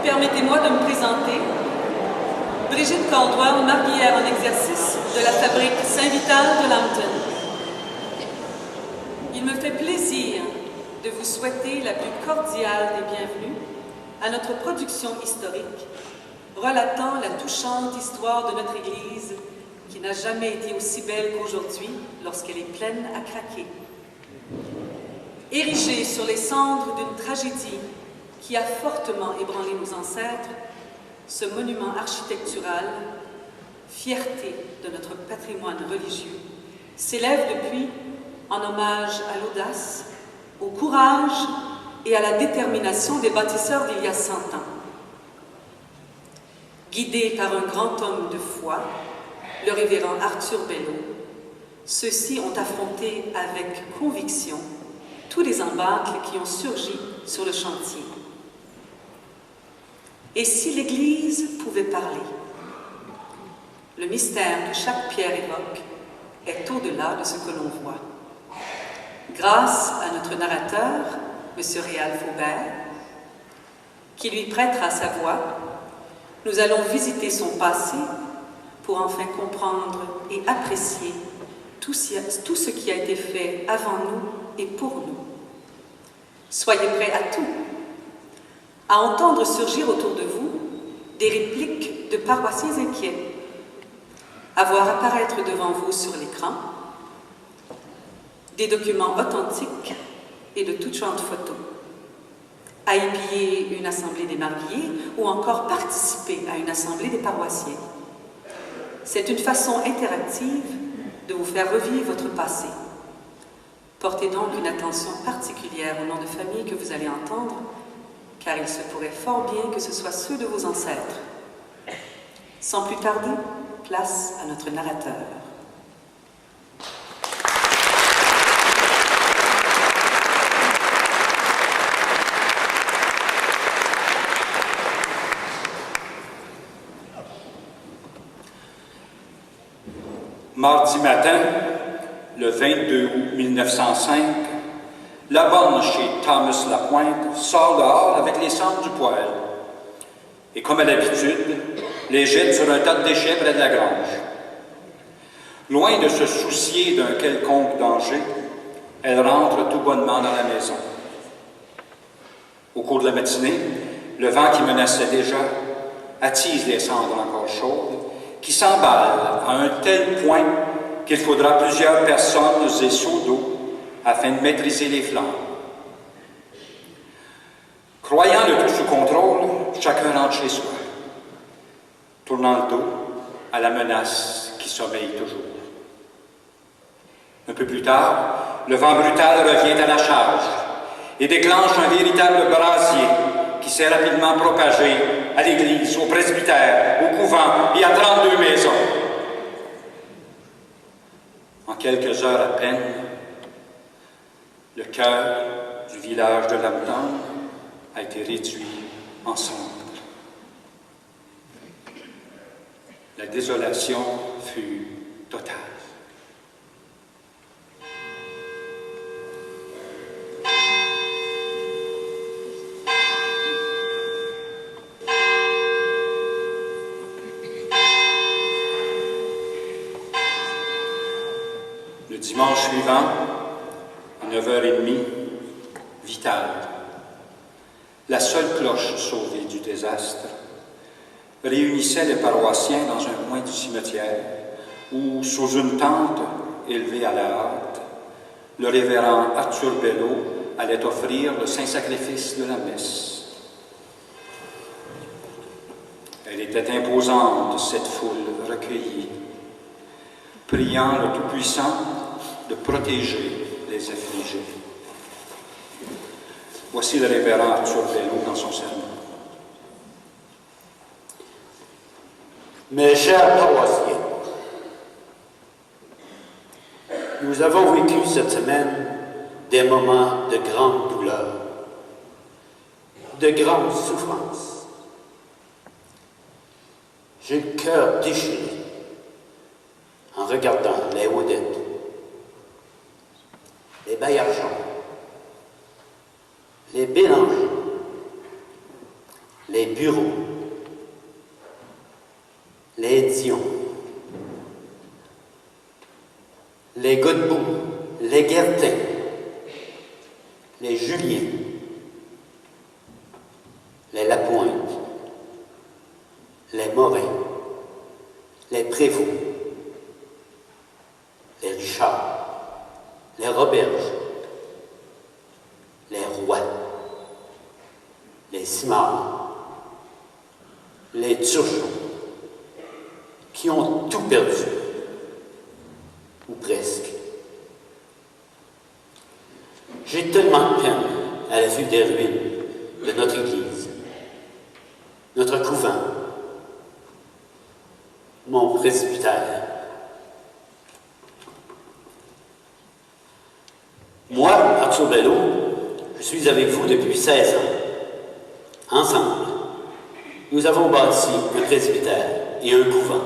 Permettez-moi de me présenter. Brigitte Caldwell, marguillière en exercice de la fabrique Saint-Vital de Lambton. Il me fait plaisir de vous souhaiter la plus cordiale des bienvenues à notre production historique relatant la touchante histoire de notre Église qui n'a jamais été aussi belle qu'aujourd'hui lorsqu'elle est pleine à craquer. Érigée sur les cendres d'une tragédie qui a fortement ébranlé nos ancêtres, ce monument architectural, fierté de notre patrimoine religieux, s'élève depuis en hommage à l'audace, au courage et à la détermination des bâtisseurs d'il y a 100 ans. Guidés par un grand homme de foi, le révérend Arthur Belleau, ceux-ci ont affronté avec conviction tous les embâcles qui ont surgi sur le chantier. Et si l'Église pouvait parler? Le mystère que chaque pierre évoque est au-delà de ce que l'on voit. Grâce à notre narrateur, M. Réal Faubert, qui lui prêtera sa voix, nous allons visiter son passé pour enfin comprendre et apprécier tout ce qui a été fait avant nous et pour nous. Soyez prêts à tout, à entendre surgir autour de vous des répliques de paroissiens inquiets, à voir apparaître devant vous sur l'écran des documents authentiques et de toutes genres de photos, à épier une assemblée des marguilliers ou encore participer à une assemblée des paroissiens. C'est une façon interactive de vous faire revivre votre passé. Portez donc une attention particulière au nom de famille que vous allez entendre, car il se pourrait fort bien que ce soit ceux de vos ancêtres. Sans plus tarder, place à notre narrateur. Mardi matin, le 22 août 1905, la bonne chez Thomas Lapointe sort dehors avec les cendres du poêle. Et comme à l'habitude, les jette sur un tas de déchets près de la grange. Loin de se soucier d'un quelconque danger, elle rentre tout bonnement dans la maison. Au cours de la matinée, le vent qui menaçait déjà attise les cendres encore chaudes, qui s'emballent à un tel point qu'il faudra plusieurs personnes et seaux d'eau afin de maîtriser les flammes. Croyant le tout sous contrôle, chacun rentre chez soi, tournant le dos à la menace qui sommeille toujours. Un peu plus tard, le vent brutal revient à la charge et déclenche un véritable brasier qui s'est rapidement propagé à l'église, au presbytère, au couvent et à 32 maisons. En quelques heures à peine, le cœur du village de Lambton a été réduit en cendres. La désolation fut totale. Le dimanche suivant, à 9h30, Vital, la seule cloche sauvée du désastre, réunissait les paroissiens dans un coin du cimetière où, sous une tente élevée à la hâte, le révérend Arthur Belleau allait offrir le saint sacrifice de la messe. Elle était imposante, cette foule recueillie, priant le Tout-Puissant de protéger les affligés. Voici le révérend Arthur Belleau dans son sermon. Mes chers paroissiens, nous avons vécu cette semaine des moments de grande douleur, de grande souffrance. J'ai le cœur déchiré en regardant les Audettes, les Baillargeons, les Bélanger, les bureaux, les Dion, les Godbout, les Guertin, les Julien, les Lapointe, les Morin, les Prévost, les Richard, les Roberge, les Roy, les Simard, les Turgeon, qui ont tout perdu, ou presque. J'ai tellement de peine à la vue des ruines de notre Église, notre couvent, mon presbytère. Moi, Arthur Bello, je suis avec vous depuis 16 ans. Ensemble, nous avons bâti un presbytère et un couvent.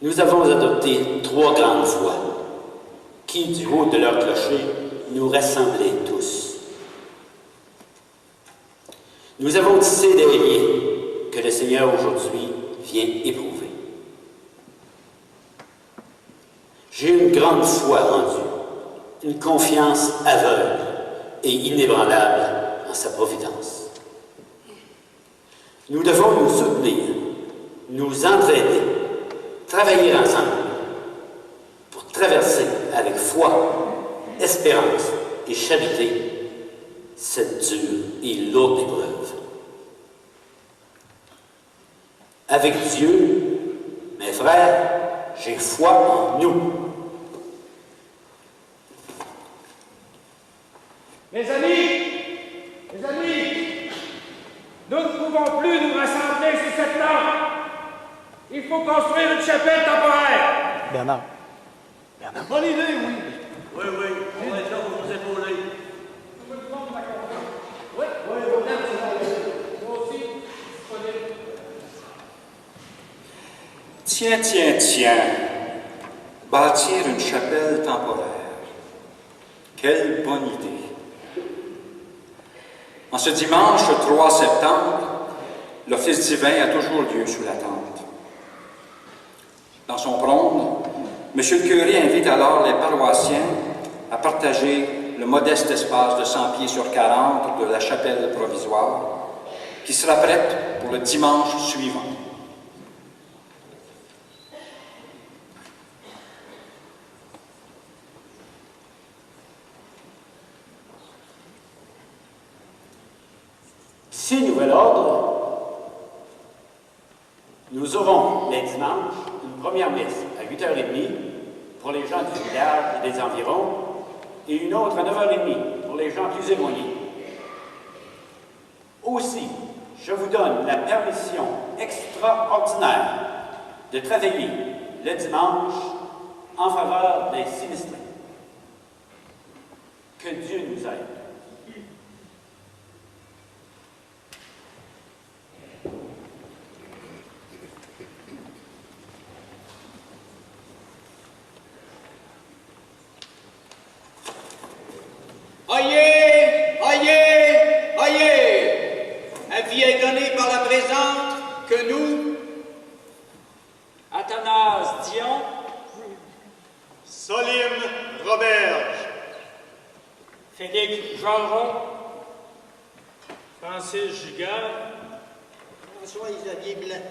Nous avons adopté 3 grandes voix qui, du haut de leur clocher, nous rassemblaient tous. Nous avons tissé des liens que le Seigneur aujourd'hui vient éprouver. J'ai une grande foi en Dieu, une confiance aveugle et inébranlable en sa providence. Nous devons nous soutenir, nous entraider, travailler ensemble pour traverser avec foi, espérance et charité cette dure et lourde épreuve. Avec Dieu, mes frères, j'ai foi en nous. Mes amis, nous ne pouvons plus nous rassembler sous cette lampe. Il faut construire une chapelle temporaire. Bernard. Bonne idée, oui. Oui, on va être là pour vous épauler. Oui, moi aussi, disponible. Tiens. Bâtir une chapelle temporaire. Quelle bonne idée. En ce dimanche 3 septembre, l'office divin a toujours lieu sous la tente. Dans son prône, M. le curé invite alors les paroissiens à partager le modeste espace de 100 pieds sur 40 de la chapelle provisoire qui sera prête pour le dimanche suivant. D'ici nouvel ordre, nous aurons les dimanches une première messe à 8h30 pour les gens du village et des environs et une autre à 9h30 pour les gens plus éloignés. Aussi, je vous donne la permission extraordinaire de travailler le dimanche en faveur des sinistrés. Que Dieu nous aide. Avis est donné par la présente que nous, Athanase Dion, Solim Roberge, Félix Genron, Francis Gigard, François-Xavier Blanc,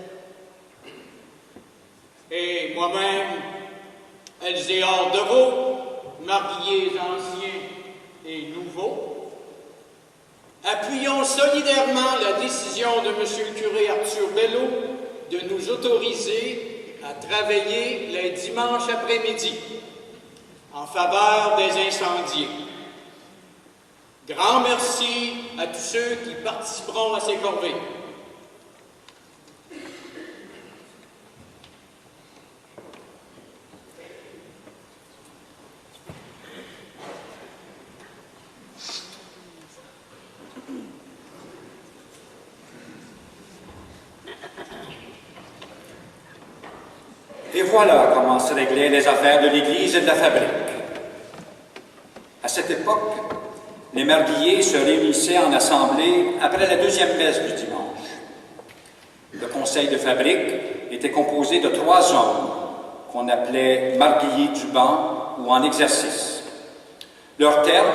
et moi-même, Elzéar Deveau, mariés anciens et nouveaux, appuyons solidairement la décision de M. le curé Arthur Bello de nous autoriser à travailler les dimanches après-midi en faveur des incendiés. Grand merci à tous ceux qui participeront à ces corvées. Et voilà comment se réglaient les affaires de l'Église et de la fabrique. À cette époque, Les marguilliers se réunissaient en assemblée après la deuxième messe du dimanche. Le conseil de fabrique était composé de 3 hommes qu'on appelait marguilliers du banc ou en exercice. Leur terme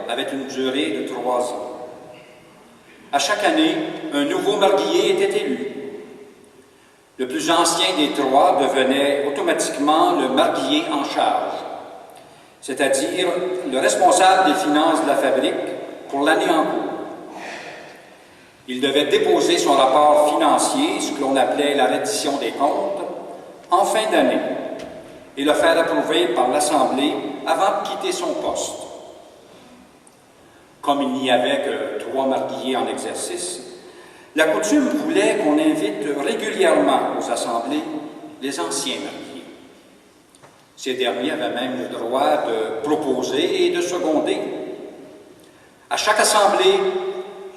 avait une durée de 3 ans. À chaque année, un nouveau marguillier était élu. Le plus ancien des 3 devenait automatiquement le marguillier en charge, c'est-à-dire le responsable des finances de la fabrique pour l'année en cours. Il devait déposer son rapport financier, ce que l'on appelait la reddition des comptes, en fin d'année et le faire approuver par l'Assemblée avant de quitter son poste. Comme il n'y avait que 3 marguilliers en exercice, la coutume voulait qu'on invite régulièrement aux assemblées les anciens marguilliers. Ces derniers avaient même le droit de proposer et de seconder. À chaque assemblée,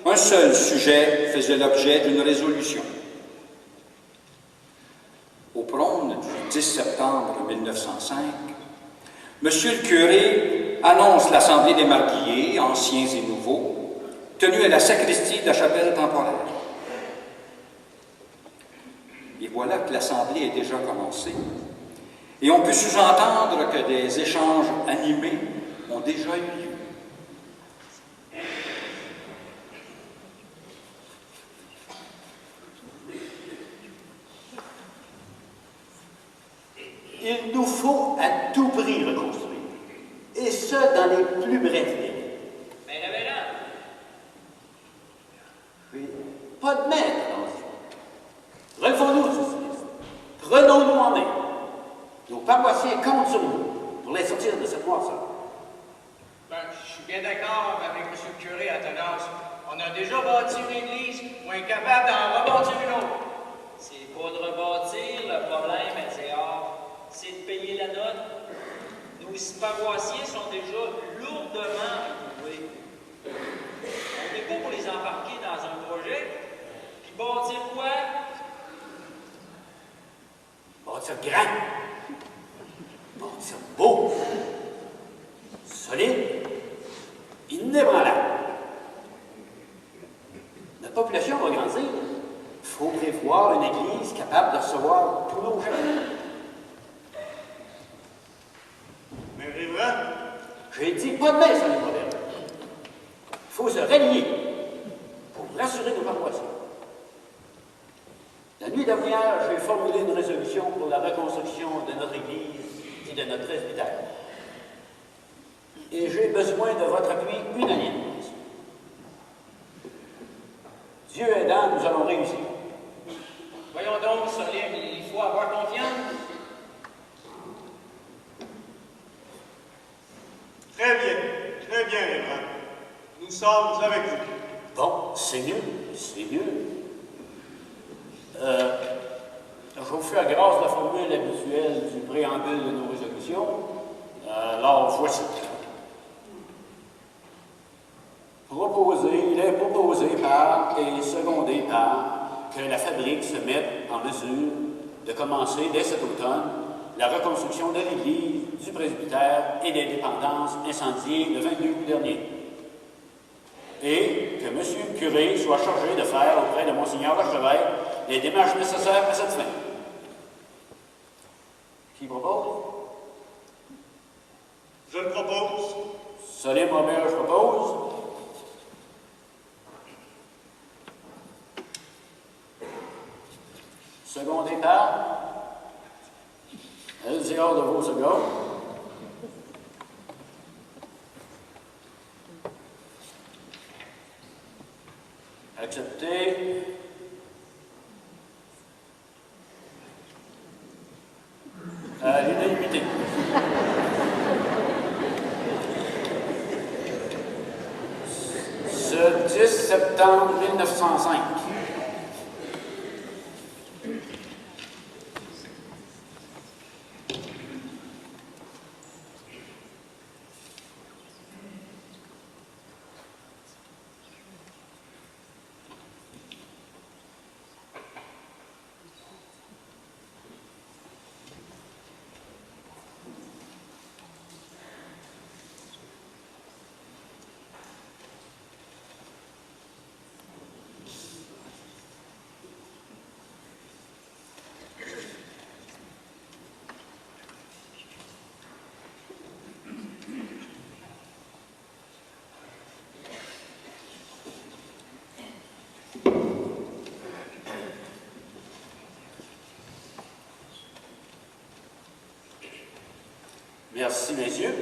un seul sujet faisait l'objet d'une résolution. Au prône du 10 septembre 1905, Monsieur le curé annonce l'Assemblée des marguilliers, anciens et nouveaux, tenue à la sacristie de la chapelle temporaire. Et voilà que l'Assemblée est déjà commencée. Et on peut sous-entendre que des échanges animés ont déjà eu lieu. Il nous faut à tout prix reconstruire, et ce, dans les plus brefs délais. Mais là, Oui. Pas de maître dans ce jeu. Relevons-nous, socialistes. Prenons-nous en main. Nos paroissiens comptent sur nous pour les sortir de cette noirceur. ben, je suis bien d'accord avec M. le curé Athanas. On a déjà bâti une église, ou incapable d'en rebâtir une autre. C'est pas de rebâtir, le problème, c'est de payer la note. Nos paroissiens sont déjà lourdement éprouvés. On n'est pas pour les embarquer dans un projet, puis bâtir quoi? Bâtir grand. Bâtir beau. Solide. Inébranlable. Notre population va grandir. Il faut prévoir une église capable de recevoir tous nos jeunes. Mais révérend, J'ai dit pas de messe, les modèles. Il faut se rallier pour rassurer nos paroissiens. La nuit dernière, j'ai formulé une résolution pour la reconstruction de notre Église et de notre presbytère. Et j'ai besoin de votre appui unanime. Dieu aidant, nous allons réussir. Voyons donc, Solim, il faut avoir confiance. très bien, révérend. Nous sommes avec vous. Bon, c'est mieux, c'est mieux. Je vous fais grâce de la formule habituelle du préambule de nos résolutions. Alors, voici. Il est proposé par et secondé par que la fabrique se mette en mesure de commencer dès cet automne la reconstruction de l'église, du presbytère et des dépendances incendiées le 22 août dernier. Et que M. le curé soit chargé de faire auprès de Monseigneur l'archevêque les démarches nécessaires à cette fin. Qui propose? Je le propose. Solim Robert, je propose. Secondé par Elzéar de Vausegat. Accepté. À l'unanimité. Ce 10 septembre 1905. éclairci les yeux.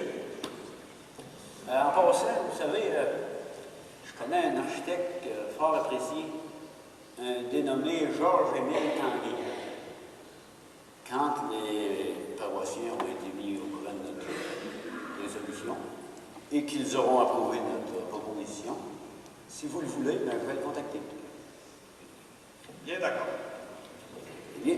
En passant, vous savez, je connais un architecte fort apprécié, un dénommé Georges-Émile Tanguay. Quand les paroissiens ont été mis au courant de notre résolution et qu'ils auront approuvé notre proposition, si vous le voulez, ben, je vais le contacter. Bien d'accord. Bien.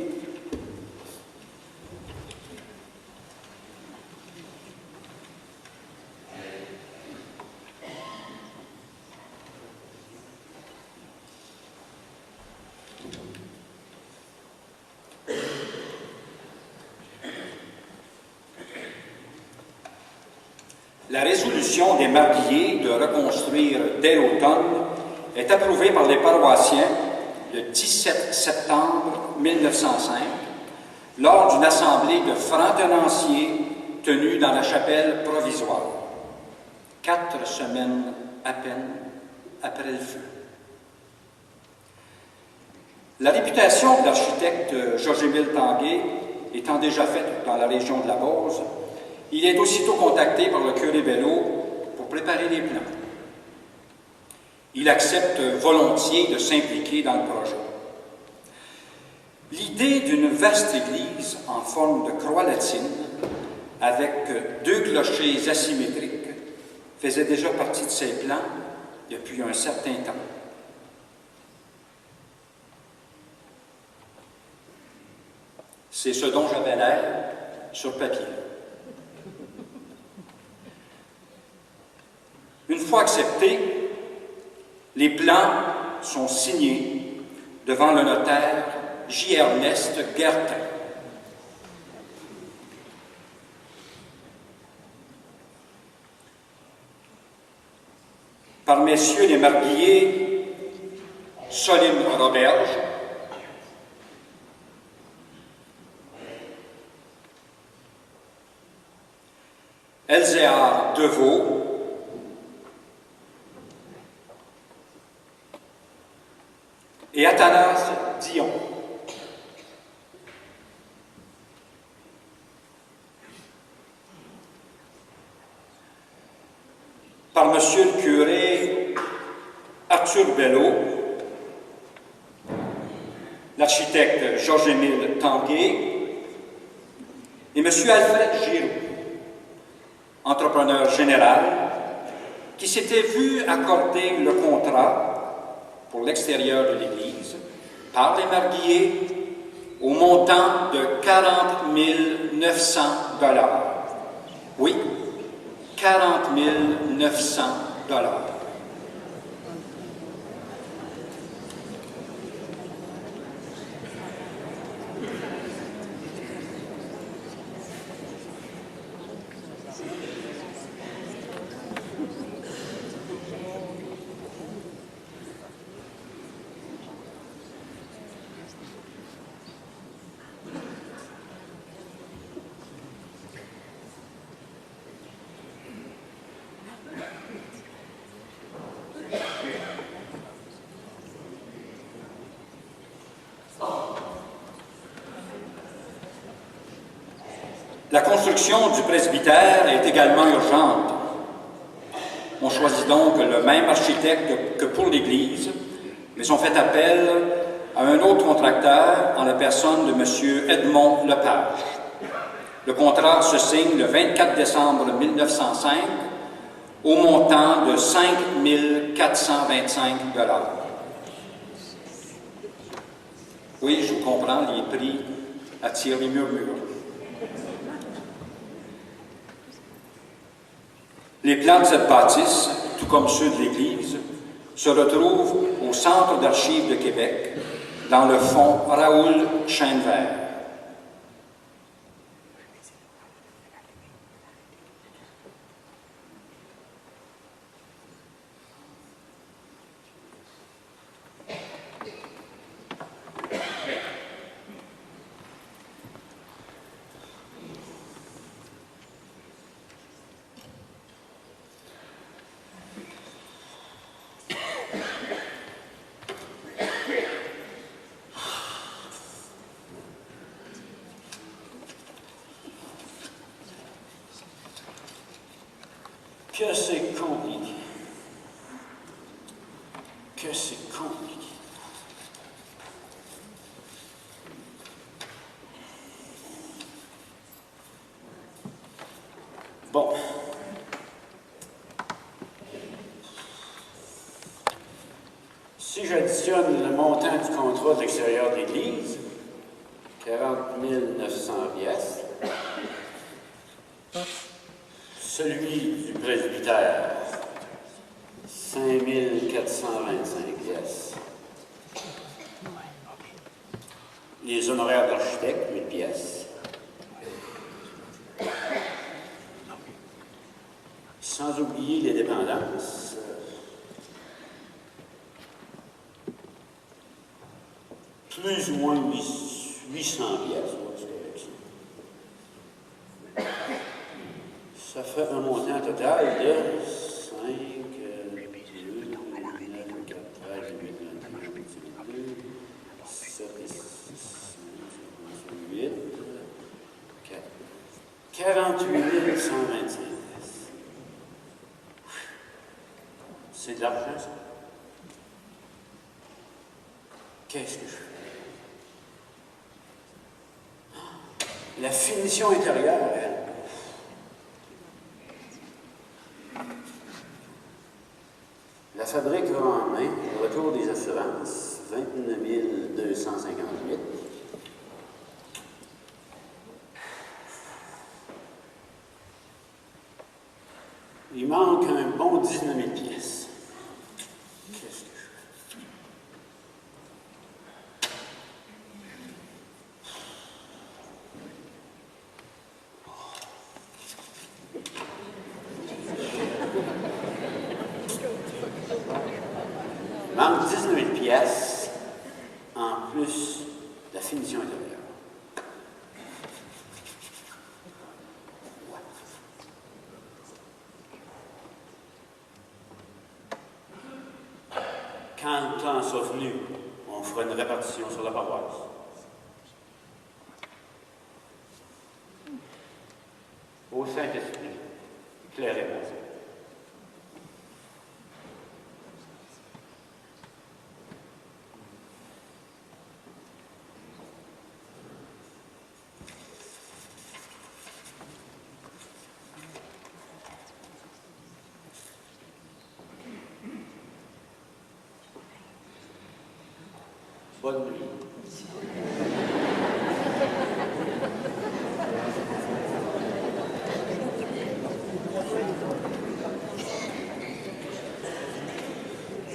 La résolution des Marguilliers de reconstruire dès l'automne est approuvée par les paroissiens le 17 septembre 1905 lors d'une assemblée de francs tenanciers tenue dans la chapelle provisoire, 4 semaines à peine après le feu. La réputation de l'architecte Georges-Émile Tanguay étant déjà faite dans la région de la Beauce, il est aussitôt contacté par le curé Belleau pour préparer les plans. Il accepte volontiers de s'impliquer dans le projet. L'idée d'une vaste église en forme de croix latine, avec 2 clochers asymétriques, faisait déjà partie de ses plans depuis un certain temps. C'est ce dont j'avais l'air sur papier. Une fois acceptés, les plans sont signés devant le notaire J. Ernest Guertin. Par messieurs les Marguilliers, Soline Roberge, Elzéar Deveau, et Athanase Dion. Par monsieur le curé Arthur Belleau, l'architecte Georges-Émile Tanguay et monsieur Alfred Giroux, entrepreneur général, qui s'était vu accorder le contrat pour l'extérieur de l'Église, par les Marguilliers, au montant de 40 900 $. Oui, 40 900 $. La construction du presbytère est également urgente. On choisit donc le même architecte que pour l'Église, mais on fait appel à un autre contracteur en la personne de M. Edmond Lepage. Le contrat se signe le 24 décembre 1905 au montant de 5 425 $. Oui, je vous comprends, les prix attirent les murmures. Les plans de cette bâtisse, tout comme ceux de l'Église, se retrouvent au Centre d'archives de Québec, dans le fonds Raoul Chaînevert. compliqué. Que c'est compliqué. Bon. Si j'additionne le montant du contrat de l'extérieur de l'Église, 40 900 pièces, celui du presbytère, 5 425 pièces, les honoraires d'architecte, 8 pièces, sans oublier les dépendances, plus ou moins 800 pièces. Ça fait un montant total de 5, 8, 9, 4, 13, 8, 7, 8, 48 125. C'est de l'argent, ça. Qu'est-ce que je fais? La finition intérieure, la fabrique va en main, le retour des assurances, 29 258. Il manque un bon 19 000 pièces. Qu'est-ce que je fais? Il manque 19 000 pièces en plus de la finition intérieure. Quand le temps sera venu, on fera une répartition sur la paroisse. Au Saint-Esprit, éclairez-moi. Bonne nuit.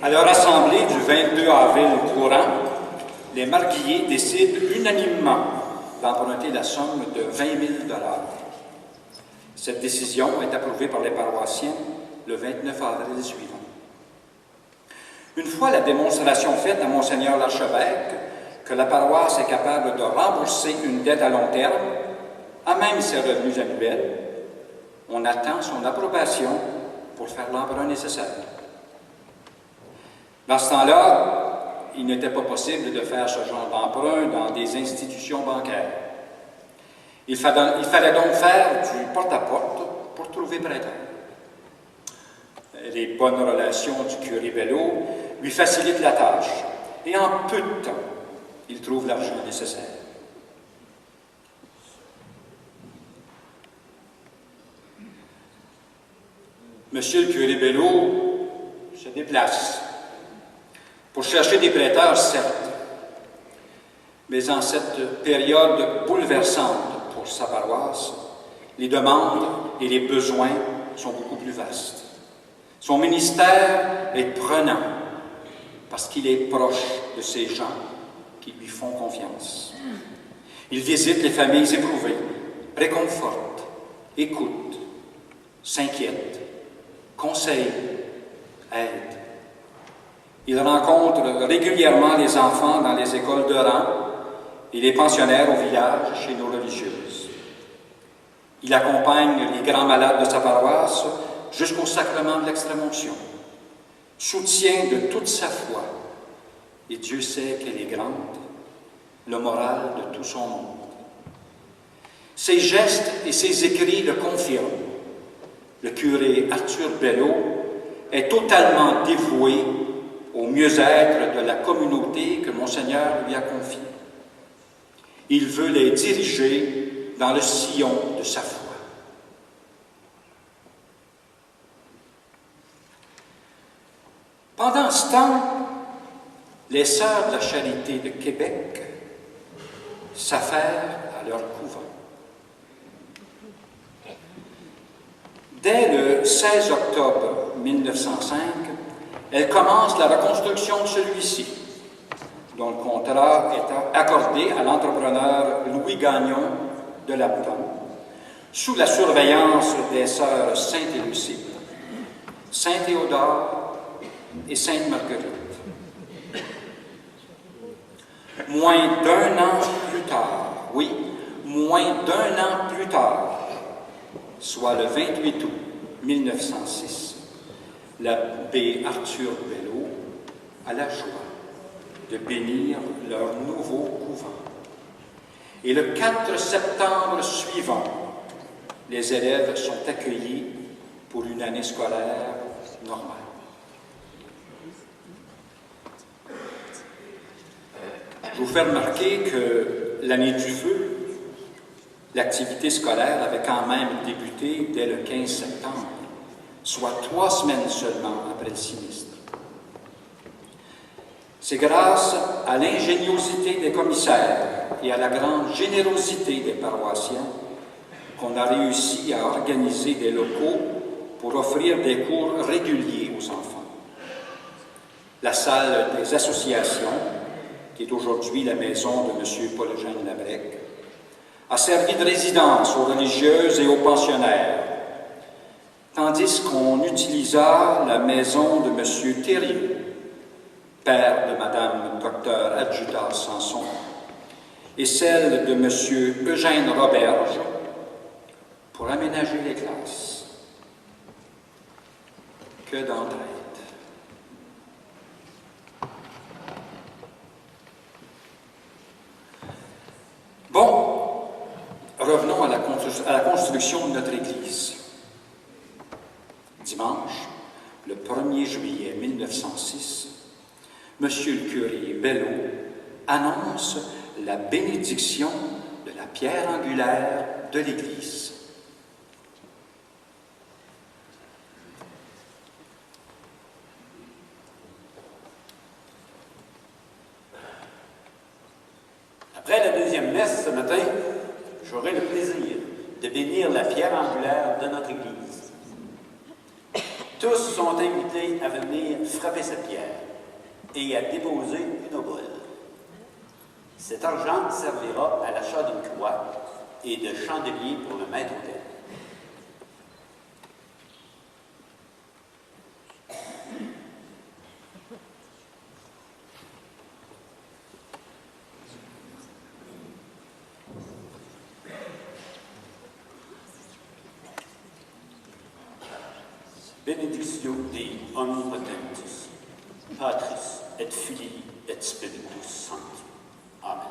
À leur assemblée du 22 avril courant, les marguilliers décident unanimement d'emprunter la somme de 20 000 $. Cette décision est approuvée par les paroissiens le 29 avril suivant. Une fois la démonstration faite à Monseigneur l'archevêque que la paroisse est capable de rembourser une dette à long terme, à même ses revenus annuels, on attend son approbation pour faire l'emprunt nécessaire. Dans ce temps-là, il n'était pas possible de faire ce genre d'emprunt dans des institutions bancaires. Il fallait donc faire du porte-à-porte pour trouver prêteur. Les bonnes relations du curé Bello lui facilitent la tâche et en peu de temps, il trouve l'argent nécessaire. Monsieur le curé Bello se déplace pour chercher des prêteurs, certes, mais en cette période bouleversante pour sa paroisse, les demandes et les besoins sont beaucoup plus vastes. Son ministère est prenant parce qu'il est proche de ces gens qui lui font confiance. Il visite les familles éprouvées, réconforte, écoute, s'inquiète, conseille, aide. Il rencontre régulièrement les enfants dans les écoles de rang et les pensionnaires au village chez nos religieuses. Il accompagne les grands malades de sa paroisse jusqu'au sacrement de l'extrême-onction, soutient de toute sa foi, et Dieu sait qu'elle est grande, le moral de tout son monde. Ses gestes et ses écrits le confirment. le curé Arthur Bello est totalement dévoué au mieux-être de la communauté que Monseigneur lui a confiée. Il veut les diriger dans le sillon de sa foi. Pendant ce temps, les Sœurs de la Charité de Québec s'affairent à leur couvent. Dès le 16 octobre 1905, elles commencent la reconstruction de celui-ci, dont le contrat est accordé à l'entrepreneur Louis Gagnon de Lapton, sous la surveillance des sœurs Sainte-Lucie, Saint-Théodore et Sainte-Marguerite. Moins d'un an plus tard, oui, moins d'un an plus tard, soit le 28 août 1906, l'abbé Arthur Bello a la joie de bénir leur nouveau couvent. Et le 4 septembre suivant, les élèves sont accueillis pour une année scolaire normale. Je vous fais remarquer que l'année du feu, l'activité scolaire avait quand même débuté dès le 15 septembre, soit 3 semaines seulement après le sinistre. C'est grâce à l'ingéniosité des commissaires et à la grande générosité des paroissiens qu'on a réussi à organiser des locaux pour offrir des cours réguliers aux enfants. La salle des associations, qui est aujourd'hui la maison de M. Paul-Eugène Labrec, a servi de résidence aux religieuses et aux pensionnaires, tandis qu'on utilisa la maison de M. Thériault, père de Mme Dr. Adjuta Sanson, et celle de M. Eugène Roberge pour aménager les classes. Que d'entraide! Bon, revenons à la construction de notre Église. Dimanche, le 1er juillet 1906, M. le curé Bello annonce la bénédiction de la pierre angulaire de l'Église. Après la deuxième messe ce matin, j'aurai le plaisir de bénir la pierre angulaire de notre Église. Tous sont invités à venir frapper cette pierre et à déposer une obole. Cet argent servira à l'achat d'une croix et de chandeliers pour le maître-autel. Benedictio Dei Omnipotentus, Patris et Filii et Spiritus Sancti. Amen.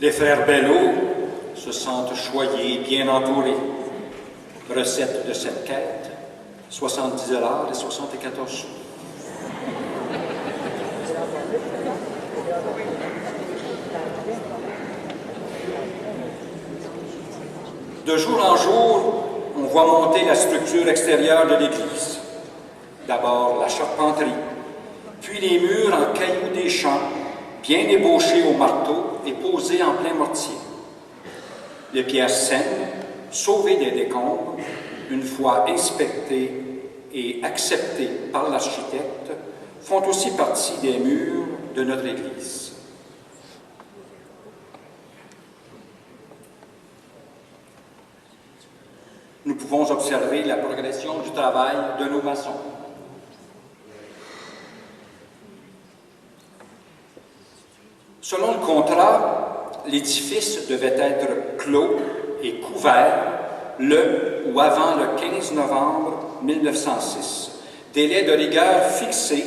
Les frères Bello se sentent choyés et bien entourés. Recette de cette quête, 70 $ et 74 sous. De jour en jour, on voit monter la structure extérieure de l'église. D'abord la charpenterie, puis les murs en cailloux des champs, bien ébauchés au marteau et posés en plein mortier. Les pierres saines, sauvées des décombres, une fois inspectées et acceptées par l'architecte, font aussi partie des murs de notre église. Nous pouvons observer la progression du travail de nos maçons. Selon le contrat, l'édifice devait être clos et couvert le ou avant le 15 novembre 1906, délai de rigueur fixé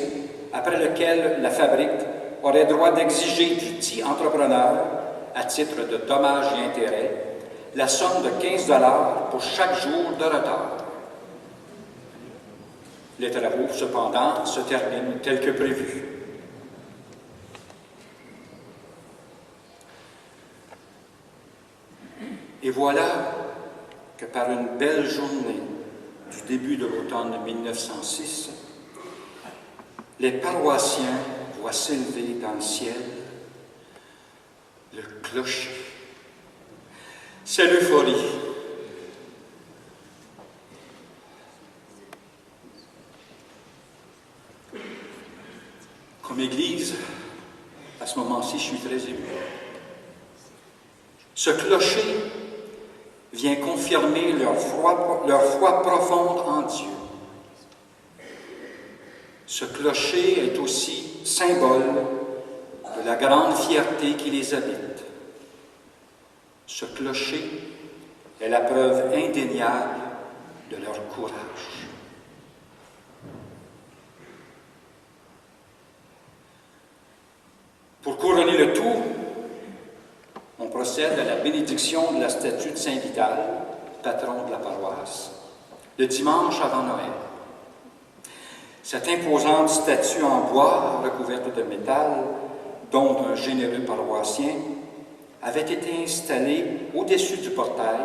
après lequel la fabrique aurait droit d'exiger du dit entrepreneur, à titre de dommages et intérêts, la somme de 15 $ pour chaque jour de retard. Les travaux, cependant, se terminent tels que prévu. Et voilà que par une belle journée du début de l'automne 1906, les paroissiens voient s'élever dans le ciel le clocher. C'est l'euphorie. Comme Église, à ce moment-ci, je suis très ému. Ce clocher vient confirmer leur foi profonde en Dieu. Ce clocher est aussi symbole de la grande fierté qui les habite. Ce clocher est la preuve indéniable de leur courage. Pour couronner le tout, on procède à la bénédiction de la statue de Saint-Vital, patron de la paroisse, le dimanche avant Noël. Cette imposante statue en bois recouverte de métal, dont un généreux paroissien, avait été installée au-dessus du portail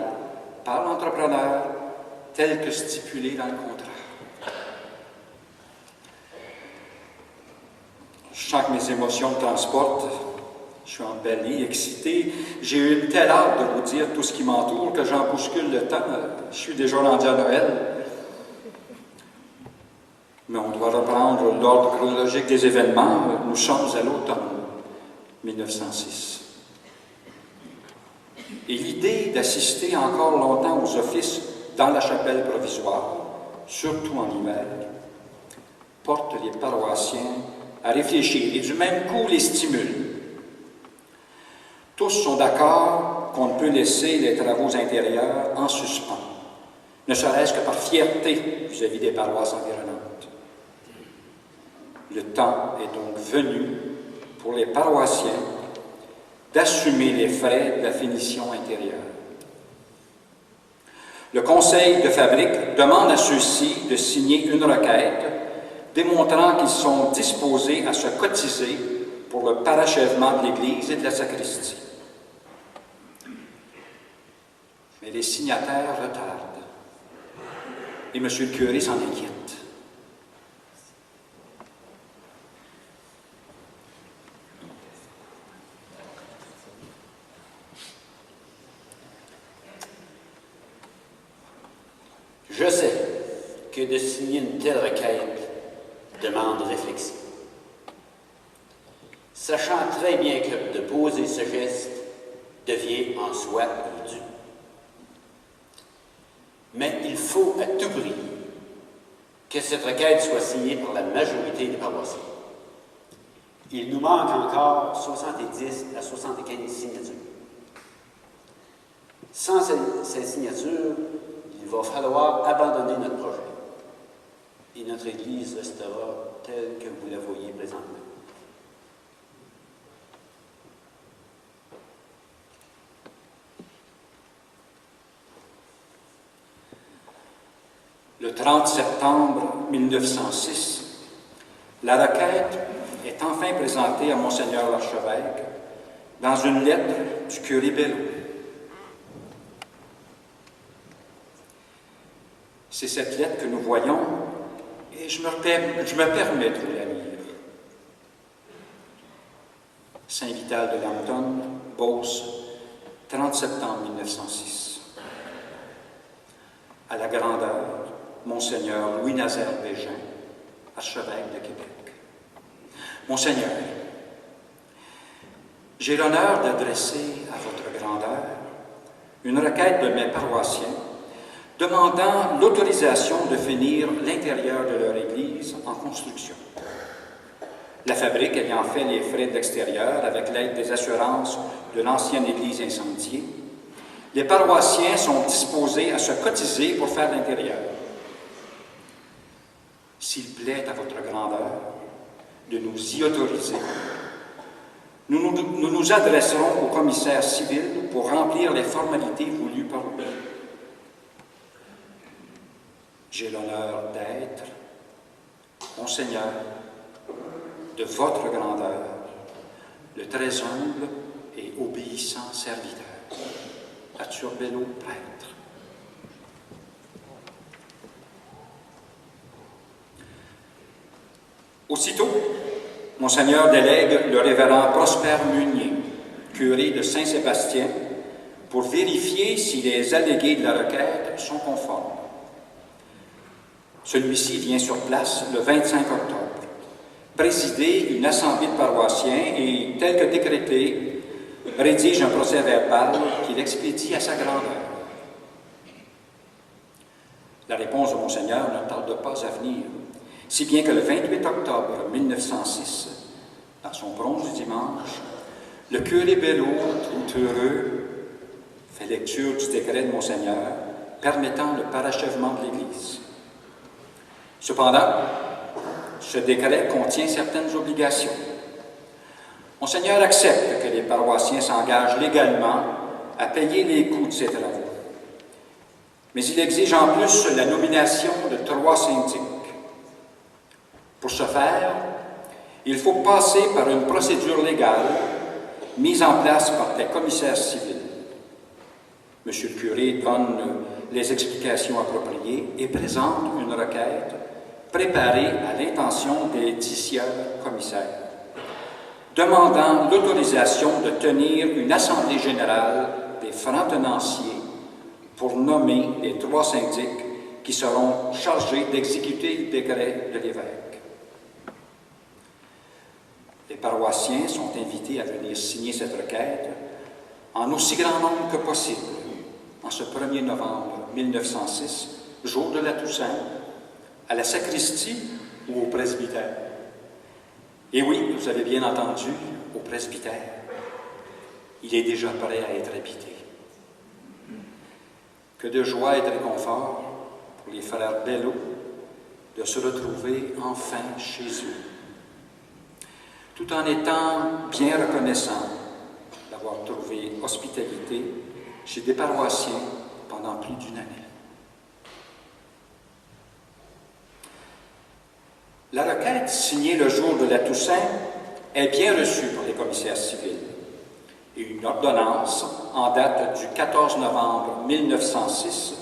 par l'entrepreneur tel que stipulé dans le contrat. Je sens que mes émotions me transportent. Je suis embelli, excité. J'ai eu une telle hâte de vous dire tout ce qui m'entoure que j'en bouscule le temps. Je suis déjà rendu à Noël. Mais on doit reprendre l'ordre chronologique des événements. Nous sommes à l'automne 1906. Et l'idée d'assister encore longtemps aux offices dans la chapelle provisoire, surtout en hiver, porte les paroissiens à réfléchir et du même coup les stimule. Tous sont d'accord qu'on ne peut laisser les travaux intérieurs en suspens, ne serait-ce que par fierté vis-à-vis des paroisses environnantes. Le temps est donc venu pour les paroissiens d'assumer les frais de la finition intérieure. Le conseil de fabrique demande à ceux-ci de signer une requête démontrant qu'ils sont disposés à se cotiser pour le parachèvement de l'église et de la sacristie. Mais les signataires retardent et M. le curé s'en inquiète. Je sais que de signer une telle requête demande réflexion. Sachant très bien que de poser ce geste devient en soi dû. Mais il faut à tout prix que cette requête soit signée par la majorité des paroissiens. Il nous manque encore 70 à 75 signatures. Sans ces signatures, il va falloir abandonner notre projet. Et notre Église restera telle que vous la voyez présentement. Le 30 septembre 1906, la requête est enfin présentée à Monseigneur l'archevêque dans une lettre du curé Bello. C'est cette lettre que nous voyons et je me permets de vous la lire. Saint-Vital de Lambton, Beauce, 30 septembre 1906. À la grandeur, Monseigneur Louis-Nazaire Bégin, archevêque de Québec. Monseigneur, j'ai l'honneur d'adresser à votre grandeur une requête de mes paroissiens demandant l'autorisation de finir l'intérieur de leur église en construction. La fabrique ayant fait les frais d'extérieur avec l'aide des assurances de l'ancienne église incendiée, les paroissiens sont disposés à se cotiser pour faire l'intérieur. S'il plaît à votre grandeur de nous y autoriser, nous nous adresserons au commissaire civil pour remplir les formalités voulues par lui. J'ai l'honneur d'être, Monseigneur, de votre grandeur, le très humble et obéissant serviteur, Arthur Bello, prêtre. Aussitôt, Monseigneur délègue le révérend Prosper Munier, curé de Saint-Sébastien, pour vérifier si les allégués de la requête sont conformes. Celui-ci vient sur place le 25 octobre, présider une assemblée de paroissiens et, tel que décrété, rédige un procès-verbal qu'il expédie à sa grandeur. La réponse de Monseigneur ne tarde pas à venir, si bien que le 28 octobre 1906, dans son bronze du dimanche, le curé Bello, tout heureux, fait lecture du décret de Monseigneur permettant le parachèvement de l'Église. Cependant, ce décret contient certaines obligations. Monseigneur accepte que les paroissiens s'engagent légalement à payer les coûts de ces travaux. Mais il exige en plus la nomination de 3 syndics. Pour ce faire, il faut passer par une procédure légale mise en place par des commissaires civils. Monsieur le curé donne les explications appropriées et présente une requête préparée à l'intention des 10 commissaires, demandant l'autorisation de tenir une assemblée générale des francs-tenanciers pour nommer les 3 syndics qui seront chargés d'exécuter le décret de l'évêque. Les paroissiens sont invités à venir signer cette requête en aussi grand nombre que possible en ce 1er novembre 1906, jour de la Toussaint, à la sacristie ou au presbytère. Et oui, vous avez bien entendu, au presbytère. Il est déjà prêt à être habité. Que de joie et de réconfort pour les frères Bello de se retrouver enfin chez eux, tout en étant bien reconnaissants d'avoir trouvé hospitalité chez des paroissiens pendant plus d'1 année. La requête signée le jour de la Toussaint est bien reçue par les commissaires civils et une ordonnance en date du 14 novembre 1906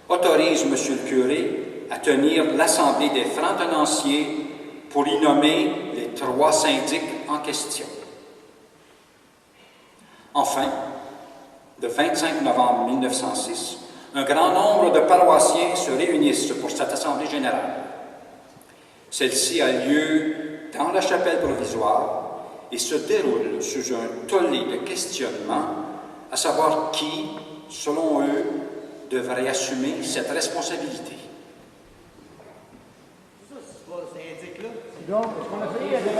autorise M. le curé à tenir l'Assemblée des francs-tenanciers pour y nommer les 3 syndics en question. Enfin, le 25 novembre 1906, un grand nombre de paroissiens se réunissent pour cette Assemblée générale. Celle-ci a lieu dans la chapelle provisoire et se déroule sous un tollé de questionnements, à savoir qui, selon eux, devrait assumer cette responsabilité. Donc, ce qu'on a fait, il y a de l'église.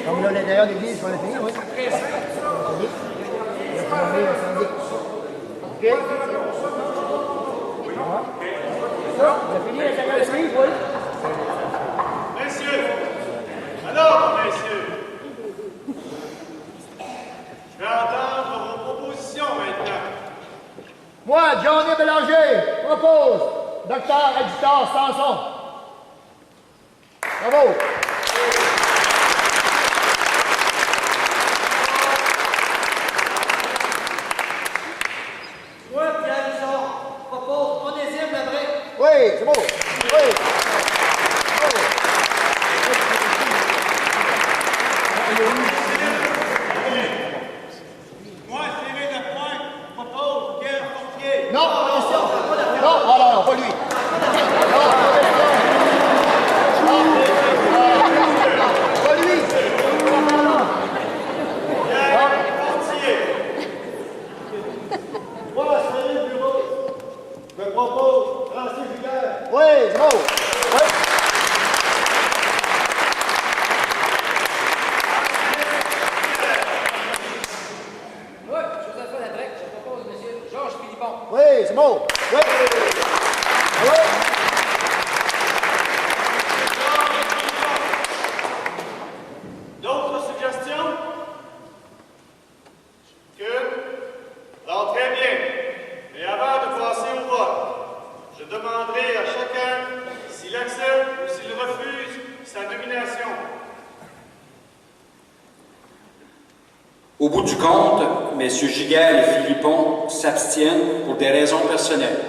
Comme l'intérieur de l'église, on a fini, oui. OK? On a fini l'intérieur de l'église, oui. Moi, Johnny Bélanger, propose Dr. Editor Sanson. Bravo. Moi, Pierre Richard, propose Onésime Labrec. Oui, c'est beau. Oui. Bravo. Moi, Cyril Lapointe, propose Pierre Fortier. Non, pas question. Non, oh non, pas lui. Non, pas question. Non, pas lui. Pierre Fortier. Moi, Cyril Bureau, je propose Francis Giguère. Oui, c'est beau. Oui. Moi, Joseph Labrec, je propose M. Georges Philippon. Oui, c'est beau. Oui. Oui. D'autres suggestions? Alors, très bien. Mais avant de passer au vote, je demanderai à chacun s'il accepte ou s'il refuse sa nomination. Au bout du compte, M. Giguère et Philippon s'abstiennent pour des raisons personnelles.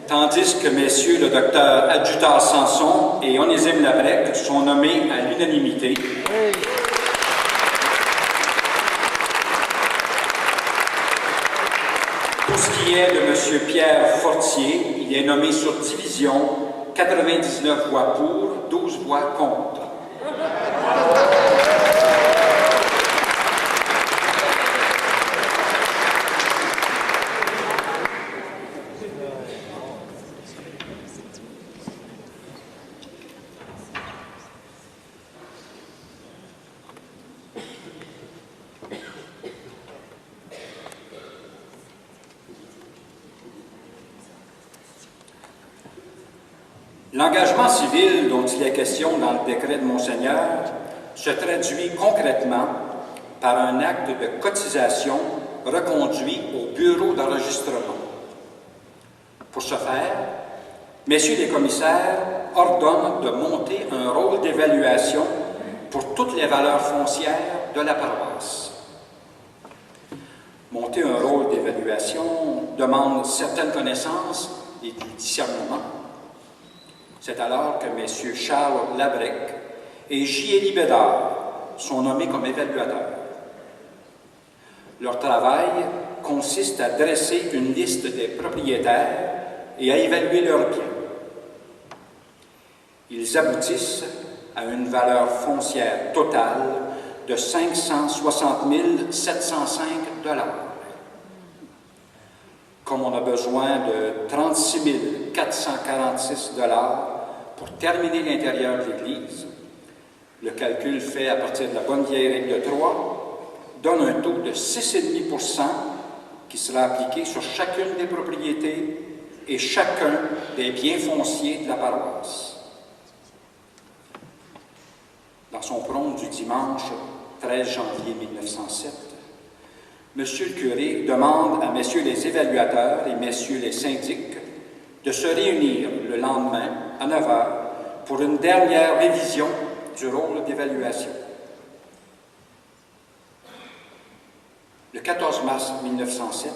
Tandis que messieurs le docteur Adjutant Sanson et Onésime Labrec sont nommés à l'unanimité. Pour ce qui est de M. Pierre Fortier, il est nommé sur division, 99 voix pour, 12 voix contre. L'engagement civil dont il est question dans le décret de Monseigneur se traduit concrètement par un acte de cotisation reconduit au bureau d'enregistrement. Pour ce faire, messieurs les commissaires ordonnent de monter un rôle d'évaluation pour toutes les valeurs foncières de la paroisse. Monter un rôle d'évaluation demande certaines connaissances et du discernement. C'est alors que messieurs Charles Labrec et J. Bédard sont nommés comme évaluateurs. Leur travail consiste à dresser une liste des propriétaires et à évaluer leurs biens. Ils aboutissent à une valeur foncière totale de 560 705 $. Comme on a besoin de 36 446 $ pour terminer l'intérieur de l'Église, le calcul fait à partir de la bonne vieille règle de 3 donne un taux de 6,5% qui sera appliqué sur chacune des propriétés et chacun des biens fonciers de la paroisse. Dans son prône du dimanche 13 janvier 1907, Monsieur le curé demande à messieurs les évaluateurs et messieurs les syndics de se réunir le lendemain à 9 h pour une dernière révision du rôle d'évaluation. Le 14 mars 1907,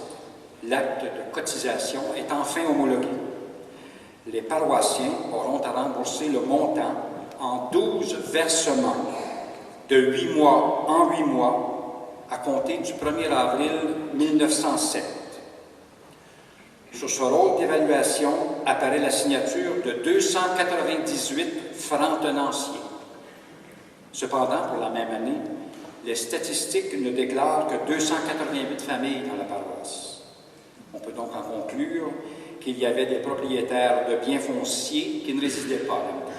l'acte de cotisation est enfin homologué. Les paroissiens auront à rembourser le montant en 12 versements de 8 mois en 8 mois à compter du 1er avril 1907. Sur ce rôle d'évaluation apparaît la signature de 298 francs tenanciers. Cependant, pour la même année, les statistiques ne déclarent que 288 familles dans la paroisse. On peut donc en conclure qu'il y avait des propriétaires de biens fonciers qui ne résidaient pas là-dedans.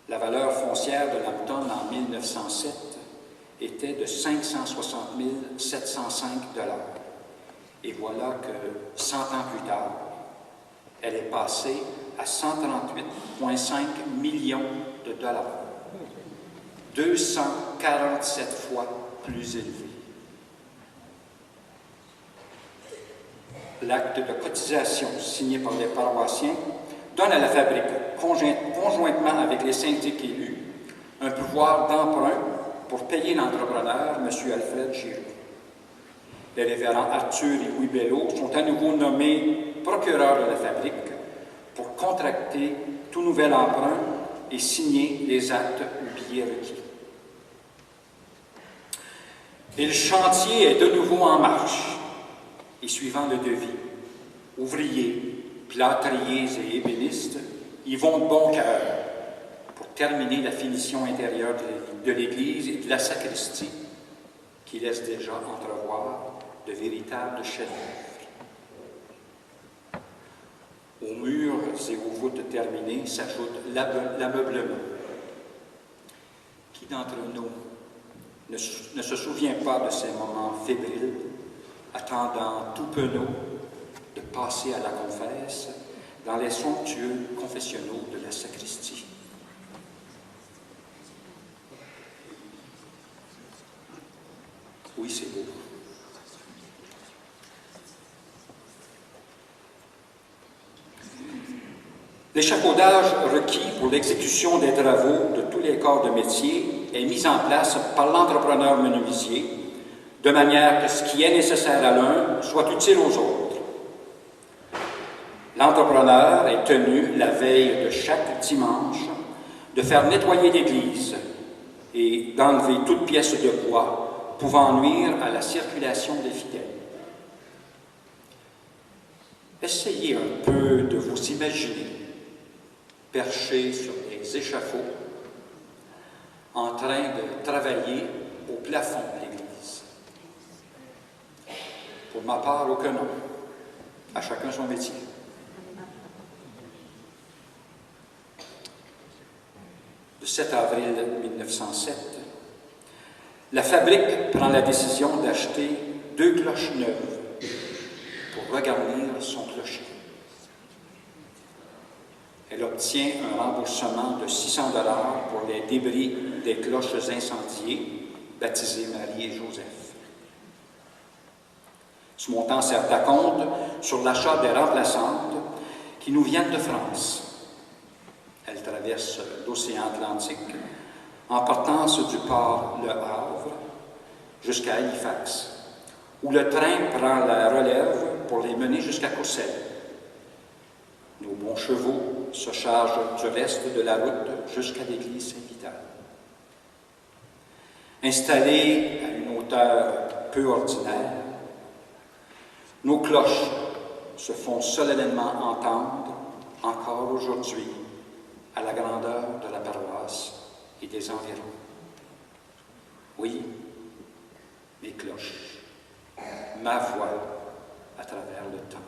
La valeur foncière de Lambton en 1907 était de 560 705 $. Et voilà que 100 ans plus tard, elle est passée à 138,5 millions de dollars, 247 fois plus élevé. L'acte de cotisation signé par les paroissiens donne à la fabrique, conjointement avec les syndics élus, un pouvoir d'emprunt pour payer l'entrepreneur, M. Alfred Giroux. Les révérends Arthur et Louis Bello sont à nouveau nommés procureurs de la fabrique pour contracter tout nouvel emprunt et signer les actes ou billets requis. Et le chantier est de nouveau en marche. Et suivant le devis, ouvriers, plâtriers et ébénistes y vont de bon cœur pour terminer la finition intérieure de l'église et de la sacristie, qui laisse déjà entrevoir de véritables chefs-d'œuvre. Aux murs et aux voûtes terminées s'ajoute l'ameublement. Qui d'entre nous ne se souvient pas de ces moments fébriles, attendant tout penaud de passer à la confesse dans les somptueux confessionnaux de la sacristie? Oui, c'est beau. L'échafaudage requis pour l'exécution des travaux de tous les corps de métier est mis en place par l'entrepreneur menuisier, de manière que ce qui est nécessaire à l'un soit utile aux autres. L'entrepreneur est tenu, la veille de chaque dimanche, de faire nettoyer l'église et d'enlever toute pièce de bois pouvant nuire à la circulation des fidèles. Essayez un peu de vous imaginer perché sur les échafauds, en train de travailler au plafond de l'église. Pour ma part, aucun nom. À chacun son métier. Le 7 avril 1907, la fabrique prend la décision d'acheter 2 cloches neuves pour regarnir son clocher. Elle obtient un remboursement de 600 $ pour les débris des cloches incendiées, baptisées Marie et Joseph. Ce montant sert d'acompte sur l'achat des remplaçantes qui nous viennent de France. Elles traversent l'océan Atlantique en partance du port Le Havre jusqu'à Halifax, où le train prend la relève pour les mener jusqu'à Courcelles. Nos bons chevaux se chargent du reste de la route jusqu'à l'église Saint-Vital. Installés à une hauteur peu ordinaire, nos cloches se font solennellement entendre encore aujourd'hui à la grandeur de la paroisse et des environs. Oui, mes cloches, ma voix à travers le temps.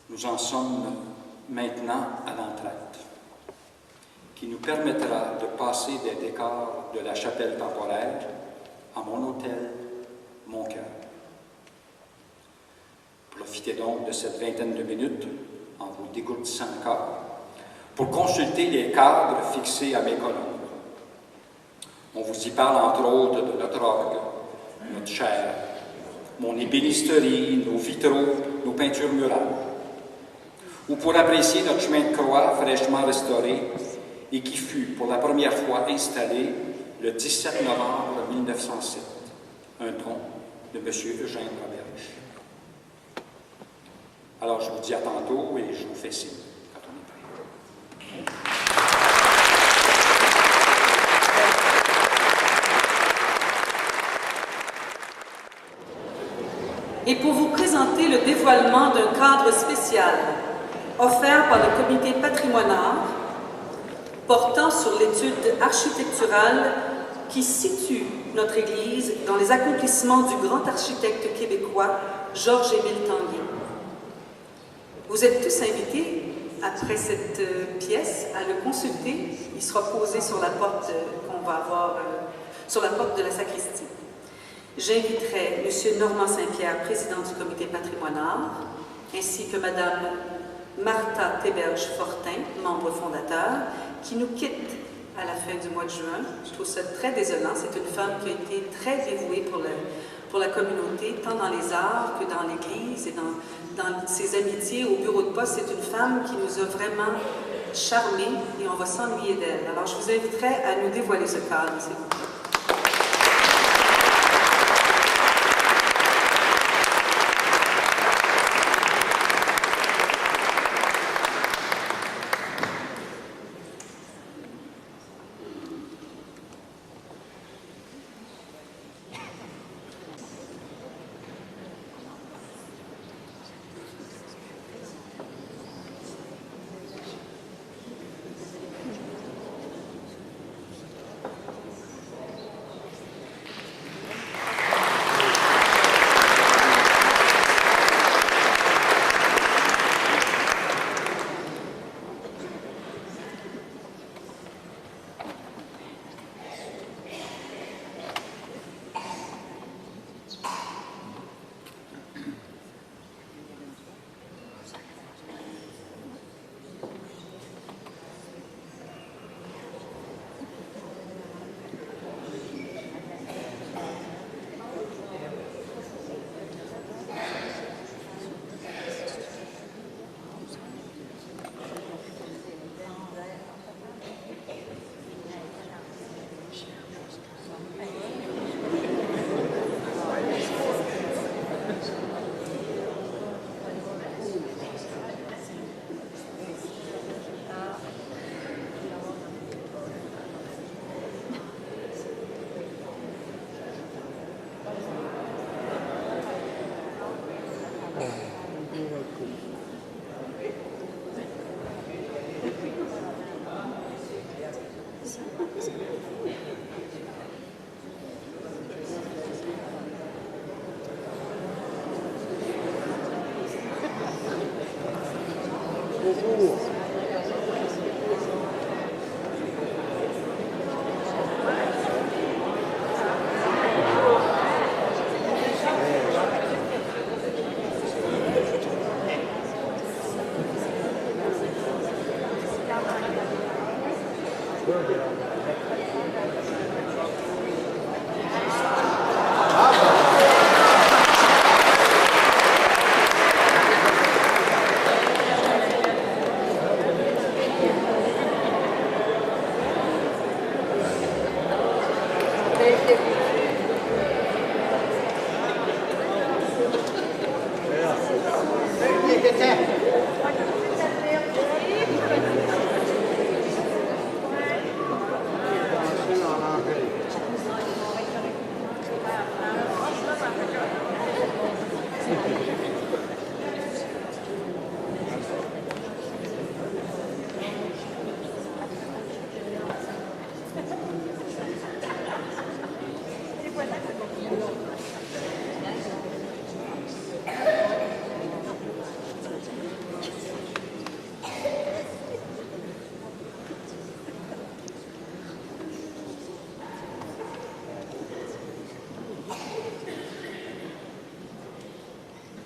Nous en sommes maintenant à l'entraide, qui nous permettra de passer des décors de la chapelle temporaire à mon hôtel, mon cœur. Profitez donc de cette vingtaine de minutes, en vous dégourdissant le corps, pour consulter les cadres fixés à mes colonnes. On vous y parle entre autres de notre orgue, notre chaire, mon ébénisterie, nos vitraux, nos peintures murales, ou pour apprécier notre chemin de croix fraîchement restauré et qui fut pour la première fois installé le 17 novembre 1907, un don de M. Eugène Roberge. Alors je vous dis à tantôt et je vous fais signe quand on est prêt. Et pour vous présenter le dévoilement d'un cadre spécial offert par le comité patrimonial portant sur l'étude architecturale qui situe notre Église dans les accomplissements du grand architecte québécois Georges-Émile Tanguay. Vous êtes tous invités, après cette pièce, à le consulter. Il sera posé sur la porte qu'on va avoir, sur la porte de la sacristie. J'inviterai M. Normand Saint-Pierre, président du comité patrimonial, ainsi que Madame Martha Théberge-Fortin, membre fondateur, qui nous quitte à la fin du mois de juin. Je trouve ça très désolant. C'est une femme qui a été très dévouée pour la communauté, tant dans les arts que dans l'Église et dans ses amitiés au bureau de poste. C'est une femme qui nous a vraiment charmés et on va s'ennuyer d'elle. Alors, je vous inviterai à nous dévoiler ce cadre, s'il vous plaît.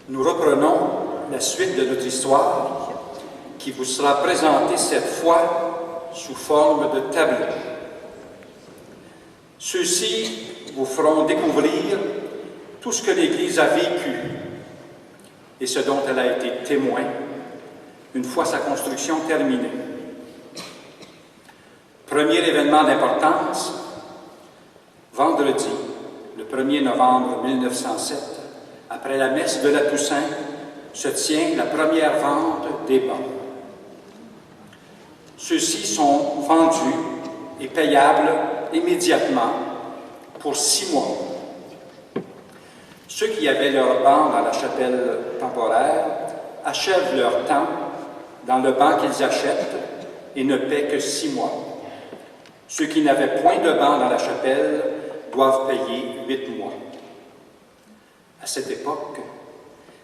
Nous reprenons la suite de notre histoire qui vous sera présentée cette fois sous forme de tableau. Ceux-ci vous feront découvrir tout ce que l'Église a vécu et ce dont elle a été témoin une fois sa construction terminée. Premier événement d'importance, vendredi, le 1er novembre 1907, après la messe de la Toussaint, se tient la première vente des bancs. Ceux-ci sont vendus et payables immédiatement pour 6 mois. Ceux qui avaient leur banc dans la chapelle temporaire achèvent leur temps dans le banc qu'ils achètent et ne paient que 6 mois. Ceux qui n'avaient point de banc dans la chapelle doivent payer 8 mois. À cette époque,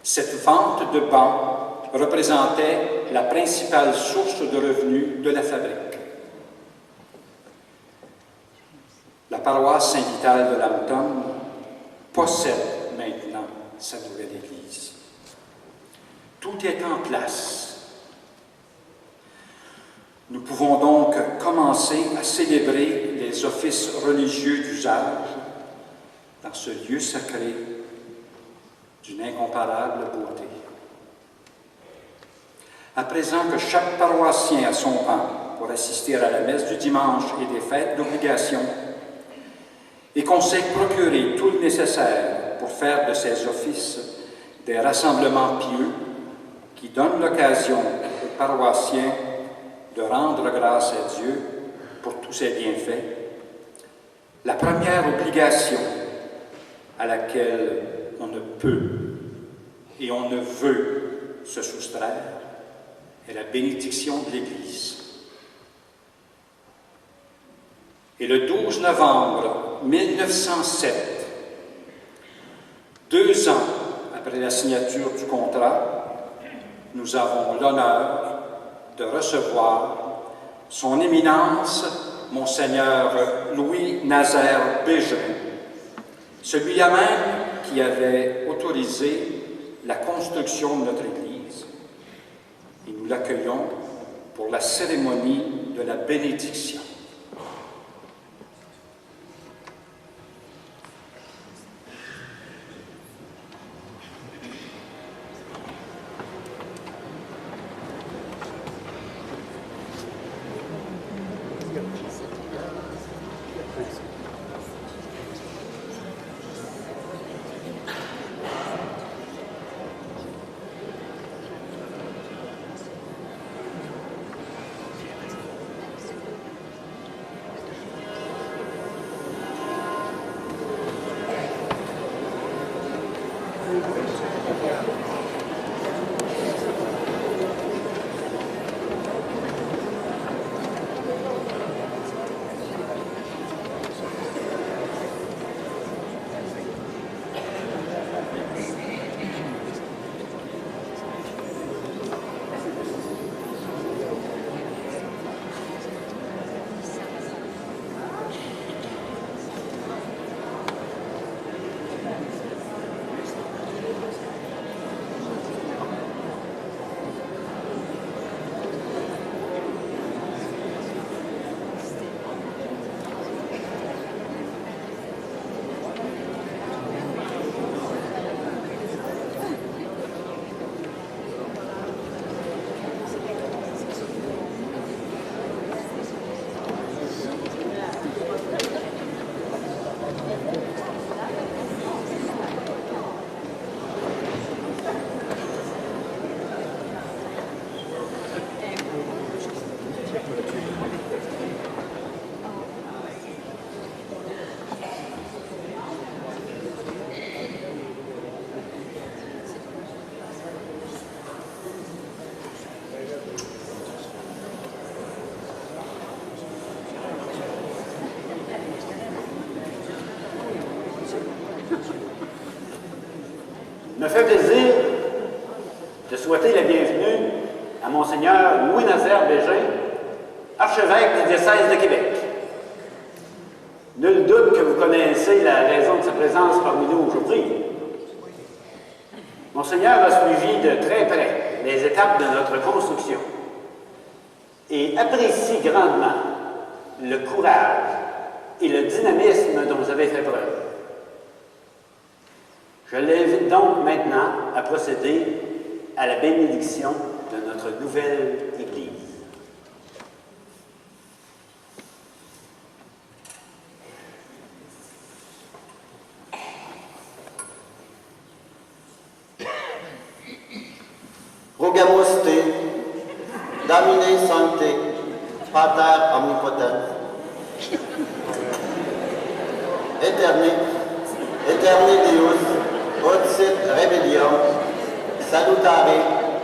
cette vente de bancs représentait la principale source de revenus de la fabrique. La paroisse Saint-Vital de Lambton possède maintenant sa nouvelle église. Tout est en place. Nous pouvons donc commencer à célébrer les offices religieux d'usage dans ce lieu sacré d'une incomparable beauté. À présent que chaque paroissien a son rang pour assister à la messe du dimanche et des fêtes d'obligation, et qu'on s'est procuré tout le nécessaire pour faire de ces offices des rassemblements pieux qui donnent l'occasion aux paroissiens de rendre grâce à Dieu pour tous ses bienfaits, la première obligation à laquelle on ne peut et on ne veut se soustraire est la bénédiction de l'Église. Et le 12 novembre 1907, 2 ans après la signature du contrat, nous avons l'honneur de recevoir Son Éminence, Monseigneur Louis-Nazaire Bégin, celui-là même qui avait autorisé la construction de notre Église. Et nous l'accueillons pour la cérémonie de la bénédiction. Il me fait plaisir de souhaiter la bienvenue à Monseigneur Louis-Nazaire Bégin, archevêque du diocèse de Québec. Nul doute que vous connaissez la raison de sa présence parmi nous aujourd'hui. Monseigneur a suivi de très près les étapes de notre construction et apprécie grandement le courage et le dynamisme dont vous avez fait preuve. Je l'invite donc maintenant à procéder à la bénédiction de notre nouvelle Église. Rogamus te, Domine Sancte, Pater Omnipotent, Eterne Deus, ut sit rebellium, salutare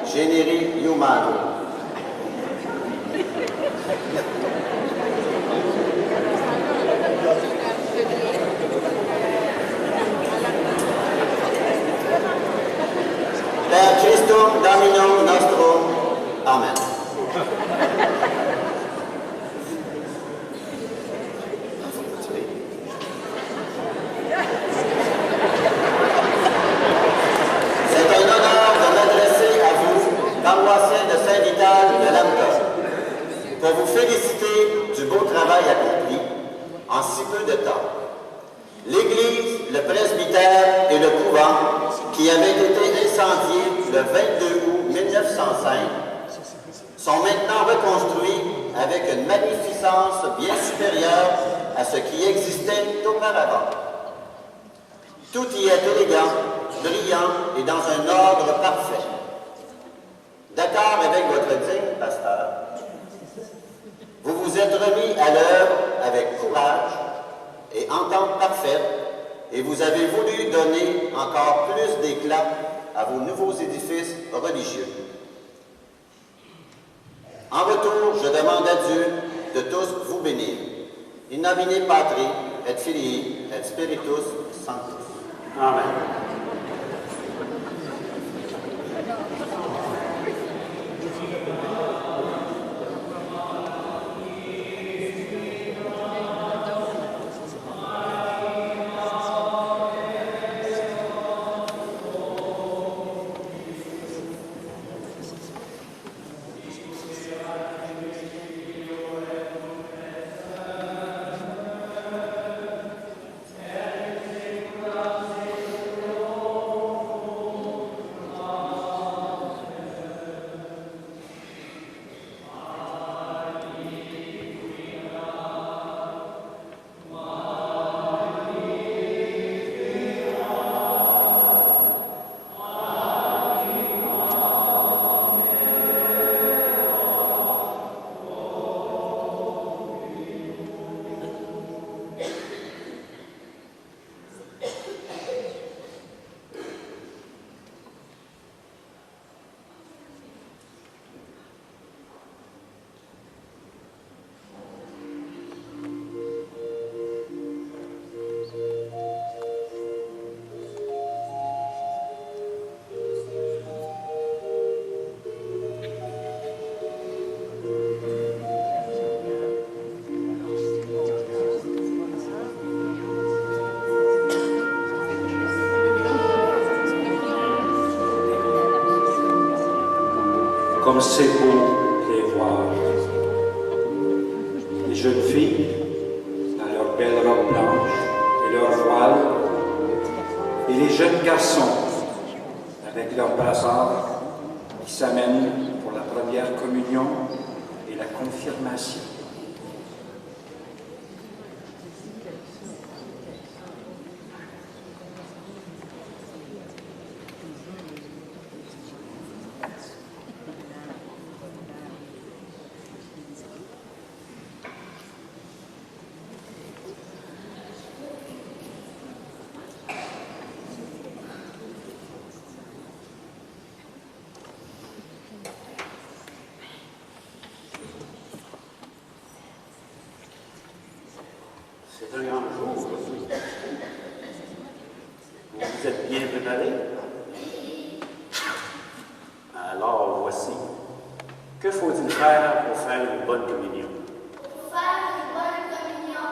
generi humano. Per Christum Dominum nostrum. Amen. C'est un honneur de m'adresser à vous paroissiens de Saint-Vital de Lambda, pour vous féliciter du beau travail accompli en si peu de temps. L'Église, le presbytère et le couvent, qui avaient été incendiés le 22 août 1905, sont maintenant reconstruits avec une magnificence bien supérieure à ce qui existait auparavant. Tout y est élégant, brillant et dans un ordre parfait. D'accord avec votre digne pasteur, vous vous êtes remis à l'œuvre avec courage et entente parfaite, et vous avez voulu donner encore plus d'éclat à vos nouveaux édifices religieux. En retour, je demande à Dieu de tous vous bénir. In nomine Patri, et Filii, et Spiritus Sanctus. Amen. Comme c'est beau les voir. Les jeunes filles, dans leurs belles robes blanches et leurs voiles, et les jeunes garçons, avec leurs brassards, qui s'amènent pour la première communion et la confirmation. C'est un grand jour aujourd'hui. Vous êtes bien préparés? Alors voici. Que faut-il faire pour faire une bonne communion? Pour faire une bonne communion,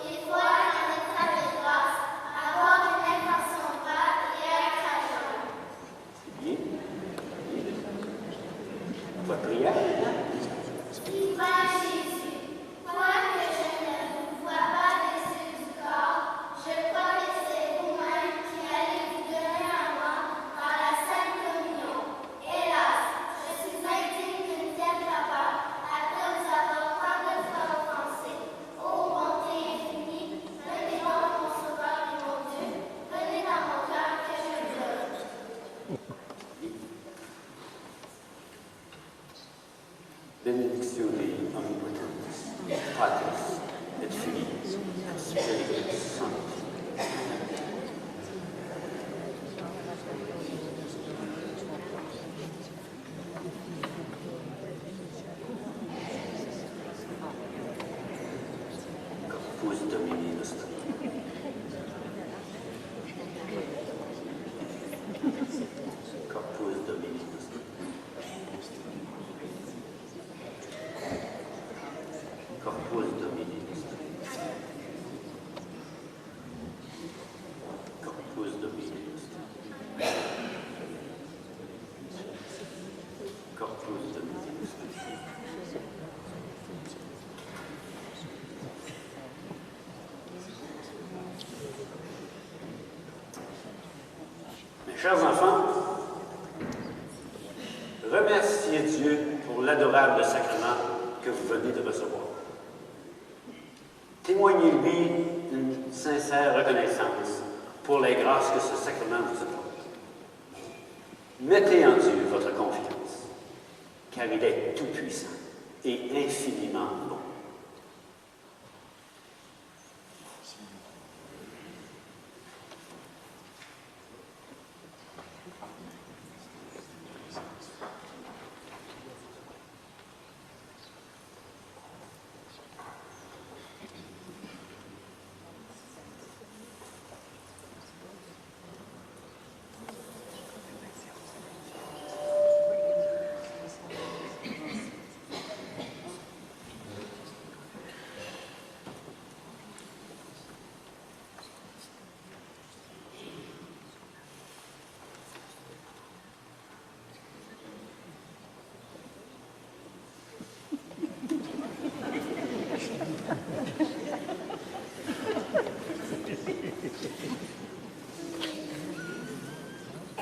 il faut être en état de grâce, avoir une intention droite et être à jeun. C'est bien. Votre prière? Divin Jésus, quoique je ne vous vois pas des yeux du corps, je crois que c'est vous-même qui allez vous donner à moi dans la Sainte Communion. Hélas, je suis indigne d'une telle faveur après vous avoir tant de fois offensé. Ô bonté infinie, venez donc mon Sauveur et mon Dieu, venez dans mon cœur que je vous donne. Benedictio Dei omnipotens, Patris et Filii et Spiritus Sanctus. Corpus Domini nostri. Corpus Domini nostri. Corpus Domini nostri. Corpus Domini nostri. Corpus Chers enfants, remerciez Dieu pour l'adorable sacrement que vous venez de recevoir. Témoignez-lui une sincère reconnaissance pour les grâces que ce sacrement vous apporte. Mettez en Dieu votre confiance, car il est tout-puissant et infiniment bon.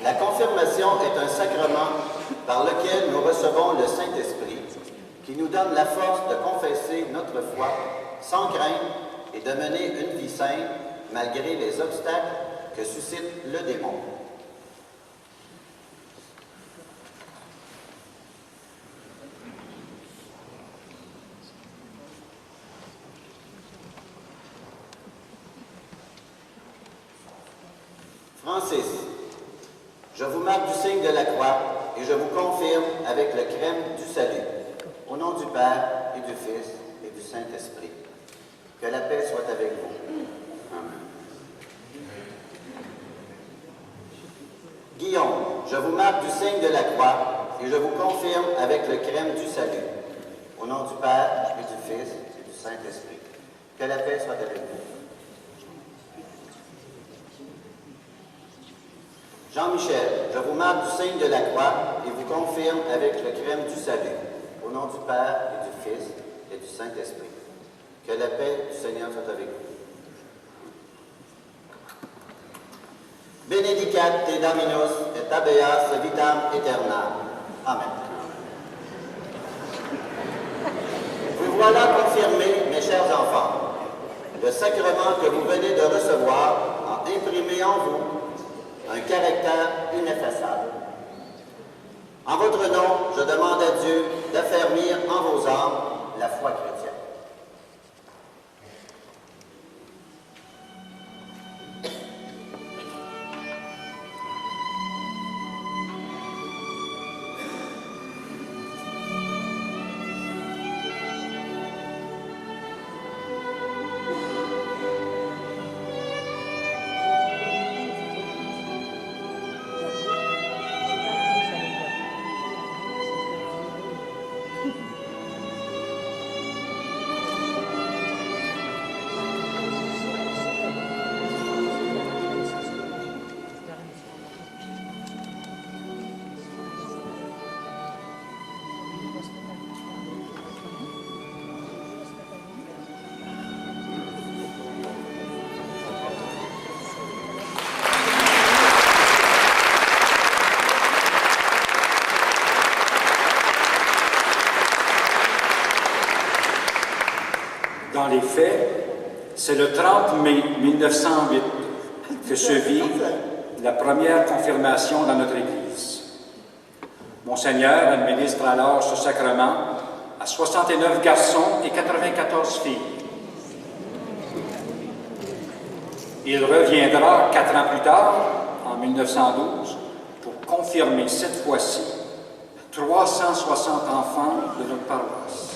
La confirmation est un sacrement par lequel nous recevons le Saint-Esprit qui nous donne la force de confesser notre foi sans crainte et de mener une vie sainte malgré les obstacles que suscite le démon. Francis, je vous marque du signe de la croix et je vous confirme avec le crème du salut. Au nom du Père et du Fils et du Saint-Esprit. Que la paix soit avec vous. Amen. Guillaume, je vous marque du signe de la croix et je vous confirme avec le crème du salut. Au nom du Père et du Fils et du Saint-Esprit. Que la paix soit avec vous. Jean-Michel, je vous marque du signe de la croix et vous confirme avec le crème du salut. Au nom du Père et du Fils et du Saint-Esprit. Que la paix du Seigneur soit avec vous. Benedicat te Dominus et habeas vitam aeternam. Amen. Vous voilà confirmés, mes chers enfants. Le sacrement que vous venez de recevoir a imprimé en vous un caractère ineffaçable. En votre nom, je demande à Dieu d'affermir en vos âmes la foi chrétienne. Dans les faits, c'est le 30 mai 1908 que se vit la première confirmation dans notre Église. Monseigneur administre alors ce sacrement à 69 garçons et 94 filles. Il reviendra 4 ans plus tard, en 1912, pour confirmer cette fois-ci 360 enfants de notre paroisse.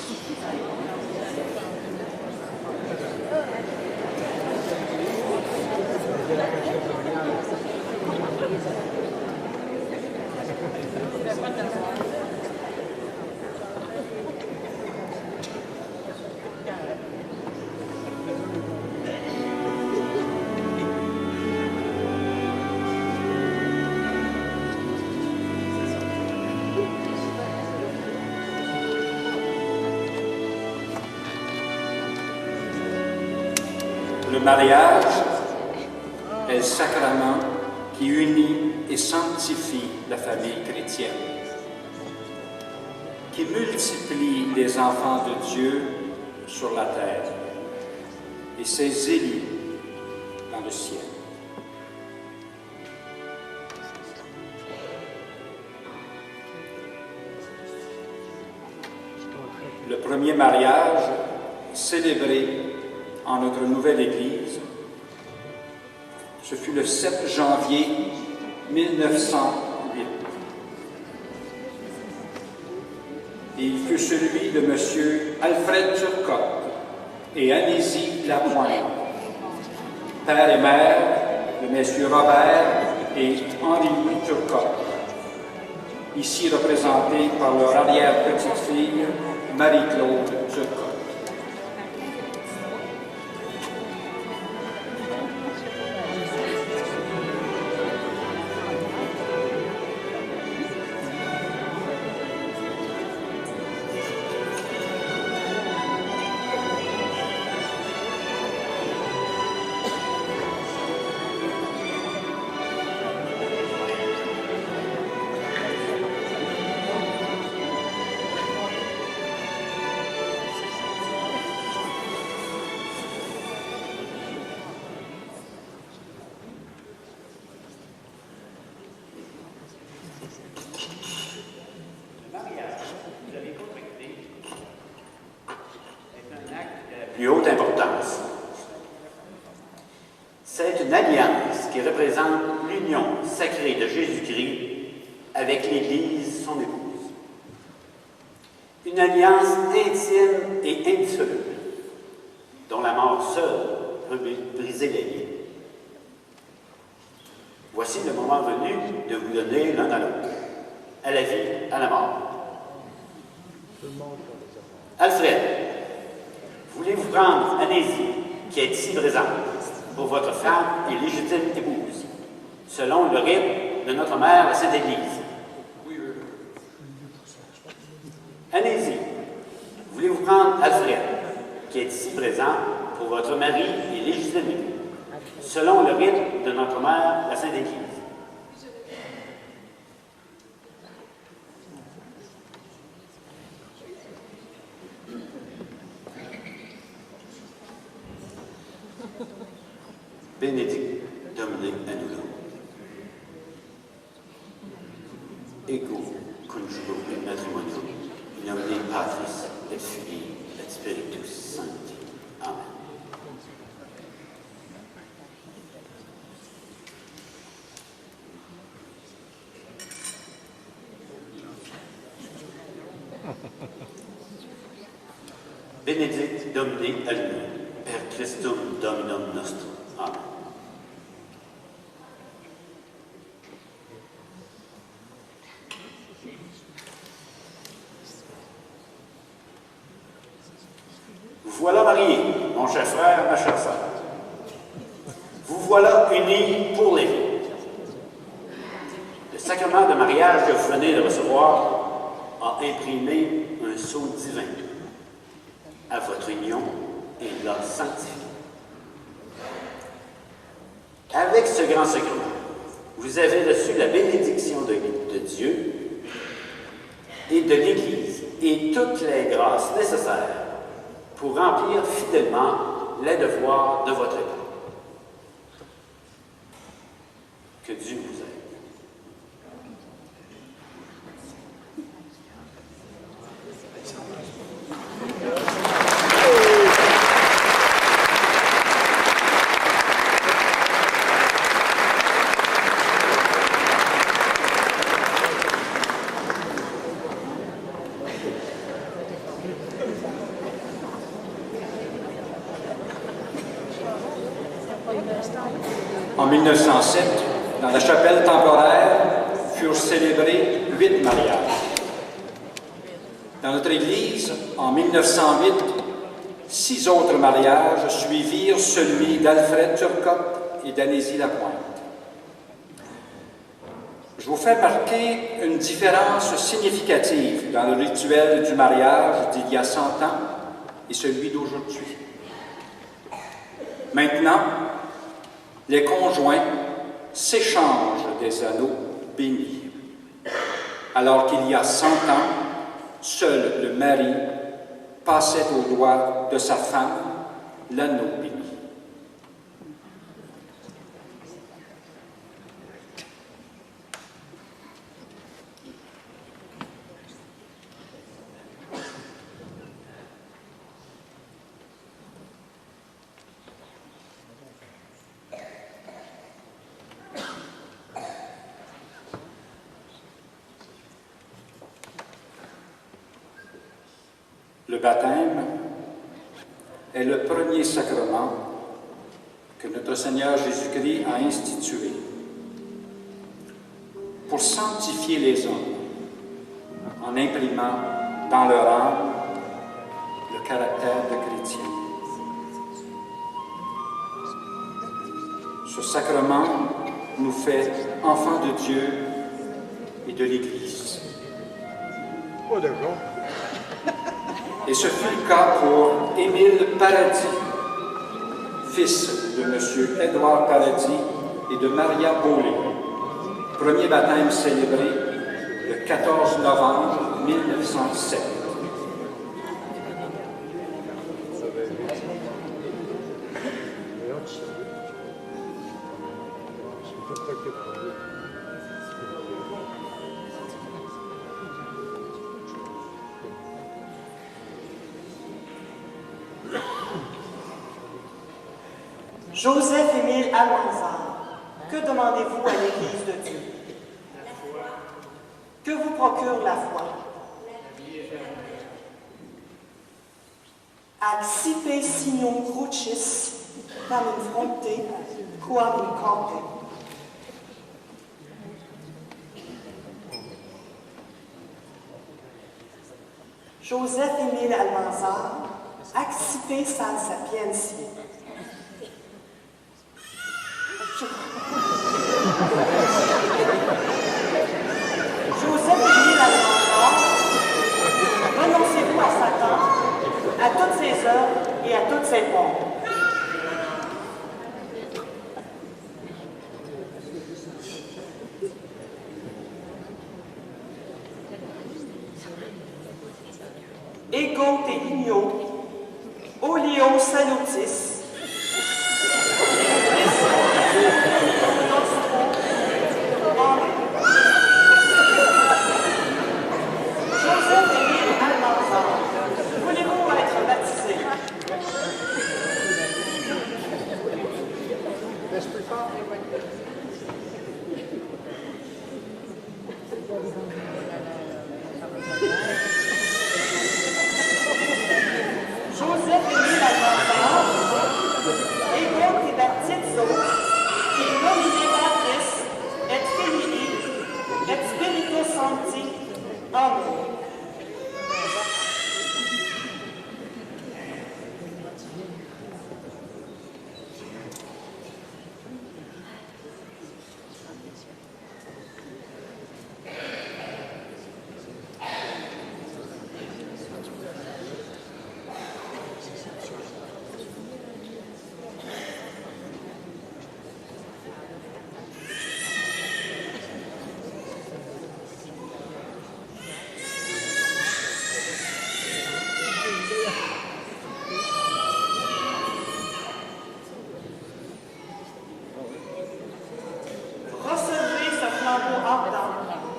Le mariage est le sacrement qui unit et sanctifie la famille chrétienne, qui multiplie les enfants de Dieu sur la terre et ses élus dans le ciel. Le premier mariage célébré en notre nouvelle Église, ce fut le 7 janvier 1908. Et il fut celui de M. Alfred Turcotte et Anésie Lapointe, père et mère de M. Robert et Henri-Louis Turcotte, ici représentés par leur arrière-petite-fille, Marie-Claude Turcotte. Plus haute importance. C'est une alliance qui représente l'union sacrée de Jésus-Christ avec l'Église, son épouse. Une alliance intime et indissoluble, dont la mort seule peut briser les liens. Voici le moment venu de vous donner l'un à l'autre, à la vie, à la mort. Alfred, voulez-vous prendre Anésie, qui est ici présente, pour votre femme et légitime épouse, selon le rite de notre mère, la Sainte Église? Oui, oui. Anésie, voulez-vous prendre Alfred, qui est ici présent, pour votre mari et légitime épouse, selon le rite de notre mère, la Sainte Église? Benedict Domine Annulo. Ego conjugo et matrimonium, in nomine Patris et Filii et Spiritus Sancti. Amen. Benedict Domine Annulo, per Christum Dominum nostrum. Amen. Vous voilà mariés, mon cher frère, ma chère sœur. Vous voilà unis pour les vies. Le sacrement de mariage que vous venez de recevoir a imprimé un sceau divin à votre union et l'a sanctifié. Avec ce grand sacrement, vous avez reçu la bénédiction de Dieu et de l'Église et toutes les grâces nécessaires pour remplir fidèlement les devoirs de votre époux. Que Dieu vous aide. En 1907, dans la chapelle temporaire, furent célébrés 8 mariages. Dans notre Église, en 1908, 6 autres mariages suivirent celui d'Alfred Turcotte et d'Anésie Lapointe. Je vous fais marquer une différence significative dans le rituel du mariage d'il y a 100 ans et celui d'aujourd'hui. Maintenant, les conjoints s'échangent des anneaux bénis. Alors qu'il y a 100 ans, seul le mari passait au doigt de sa femme l'anneau béni. Le baptême est le premier sacrement que notre Seigneur Jésus-Christ a institué pour sanctifier les hommes en imprimant dans leur âme le caractère de chrétien. Ce sacrement nous fait enfants de Dieu et de l'Église. Oh, d'accord. Et ce fut le cas pour Émile Paradis, fils de M. Édouard Paradis et de Maria Beaulé. Premier baptême célébré le 14 novembre 1907. Joseph-Émile Almanzar, que demandez-vous à l'Église de Dieu? Que vous procure la foi? Accipe signum crucis tam in fronte quam in campe. Joseph-Émile Almanzar, accipe san sapientiae. Joseph-Émile Almanzar, renoncez-vous à Satan, à toutes ses œuvres et à toutes ses formes. Ego te igno, olio salutis, Joseph-Émile Almanzar, voulez-vous être baptisé? Joseph-Émile Almanzar, ego te baptizo, in nomine Patris et Filii et Spiritus Sancti. Amen.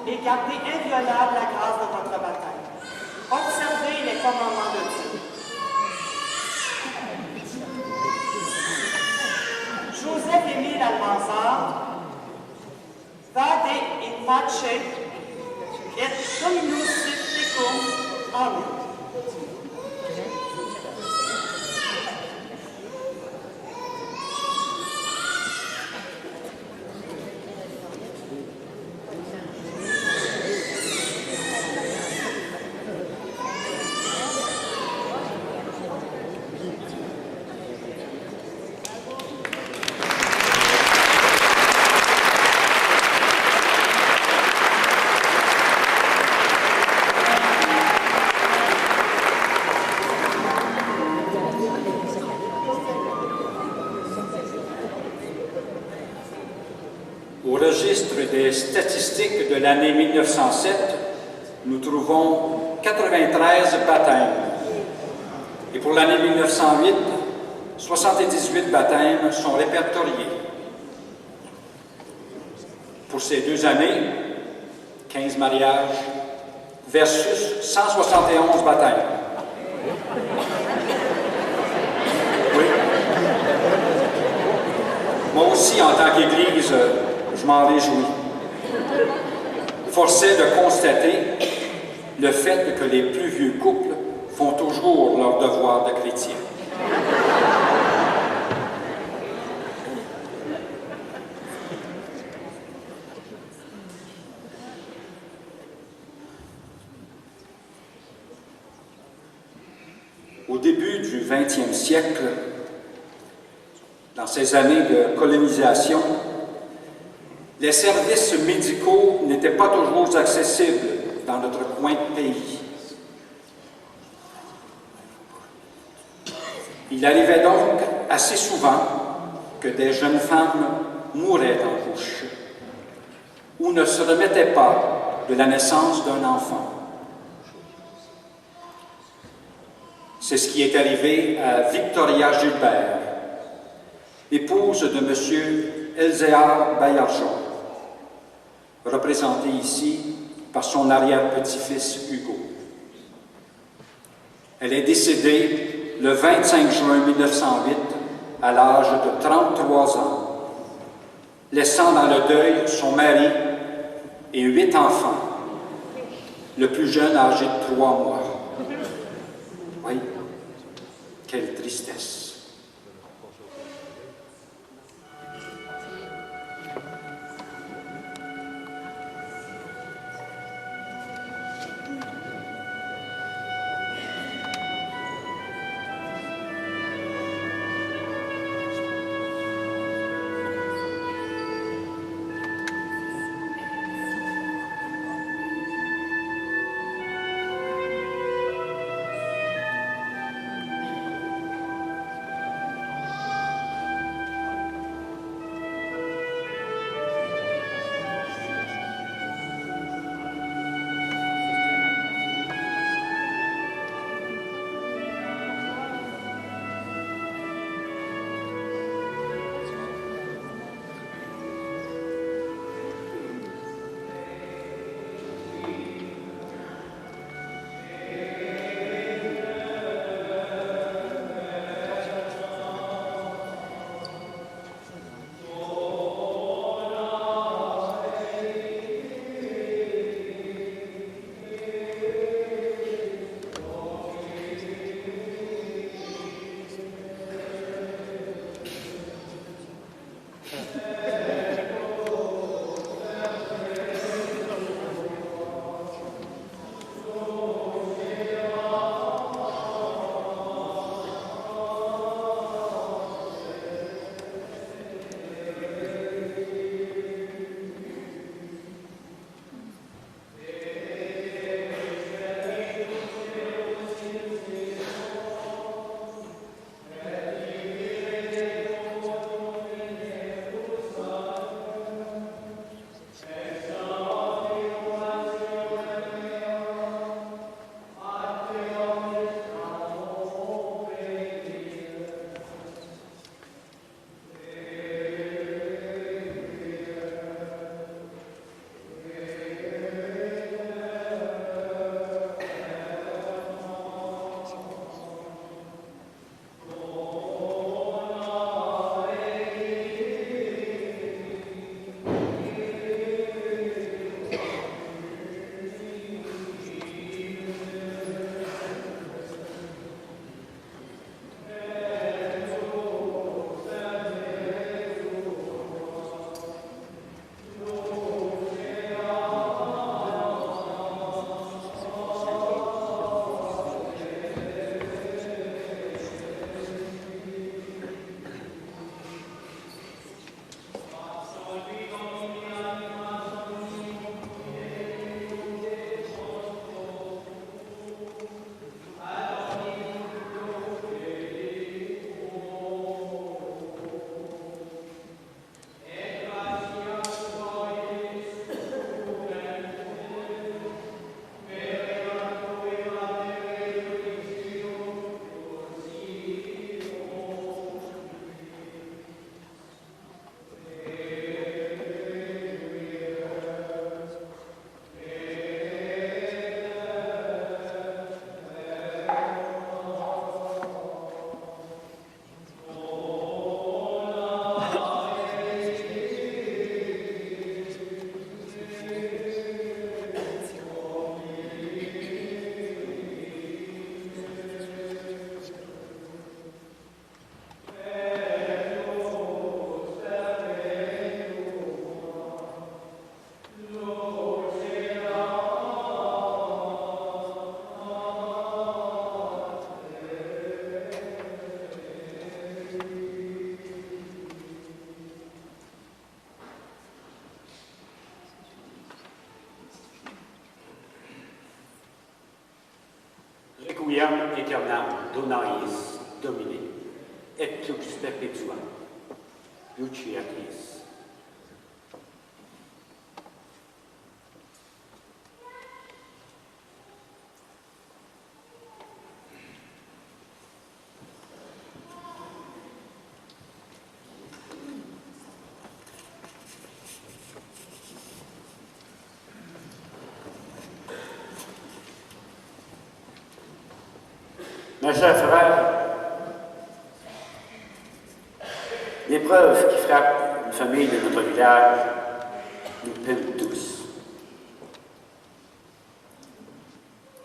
Et gardez inviolable la grâce de votre baptême. Observez les commandements de Dieu. Joseph-Émile Almanzar, vade in pace et Dominus sit tecum. Amen. statistiques de l'année 1907, nous trouvons 93 baptêmes. Et pour l'année 1908, 78 baptêmes sont répertoriés. Pour ces 2 années, 15 mariages versus 171 baptêmes. Oui. Moi aussi, en tant qu'Église, je m'en réjouis. Force est de constater le fait que les plus vieux couples font toujours leur devoir de chrétien. Au début du 20e siècle, dans ces années de colonisation, les services médicaux n'étaient pas toujours accessibles dans notre coin de pays. Il arrivait donc assez souvent que des jeunes femmes mouraient en couche ou ne se remettaient pas de la naissance d'un enfant. C'est ce qui est arrivé à Victoria Gilbert, épouse de M. Elzéar Baillargeon, représenté ici par son arrière-petit-fils Hugo. Elle est décédée le 25 juin 1908 à l'âge de 33 ans, laissant dans le deuil son mari et 8 enfants, le plus jeune âgé de 3 mois. Oui, quelle tristesse. requiem aeternam donais Domine, et lux perpetua, luciatis. Mes chers frères, l'épreuve qui frappe une famille de notre village nous peine tous.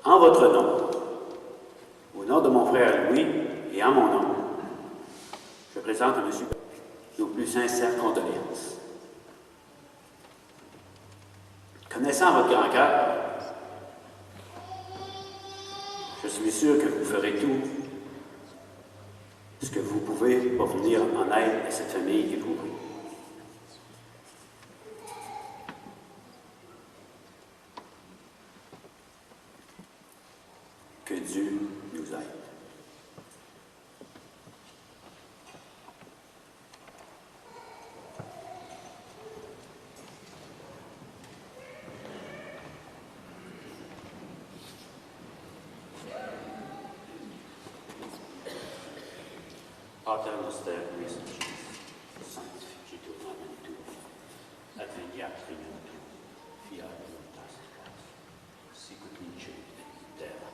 En votre nom, au nom de mon frère Louis et en mon nom, je présente à M. nos plus sincères condoléances. Connaissant votre grand cœur, je suis sûr que vous ferez tout ce que vous pouvez pour venir en aide à cette famille éprouvée. Que Dieu nous aide. Pater noster, qui es in cielo, sanctificetur nomen tuum, adveniat regnum tuum, fiat voluntas tua, sicut in cielo et in terra.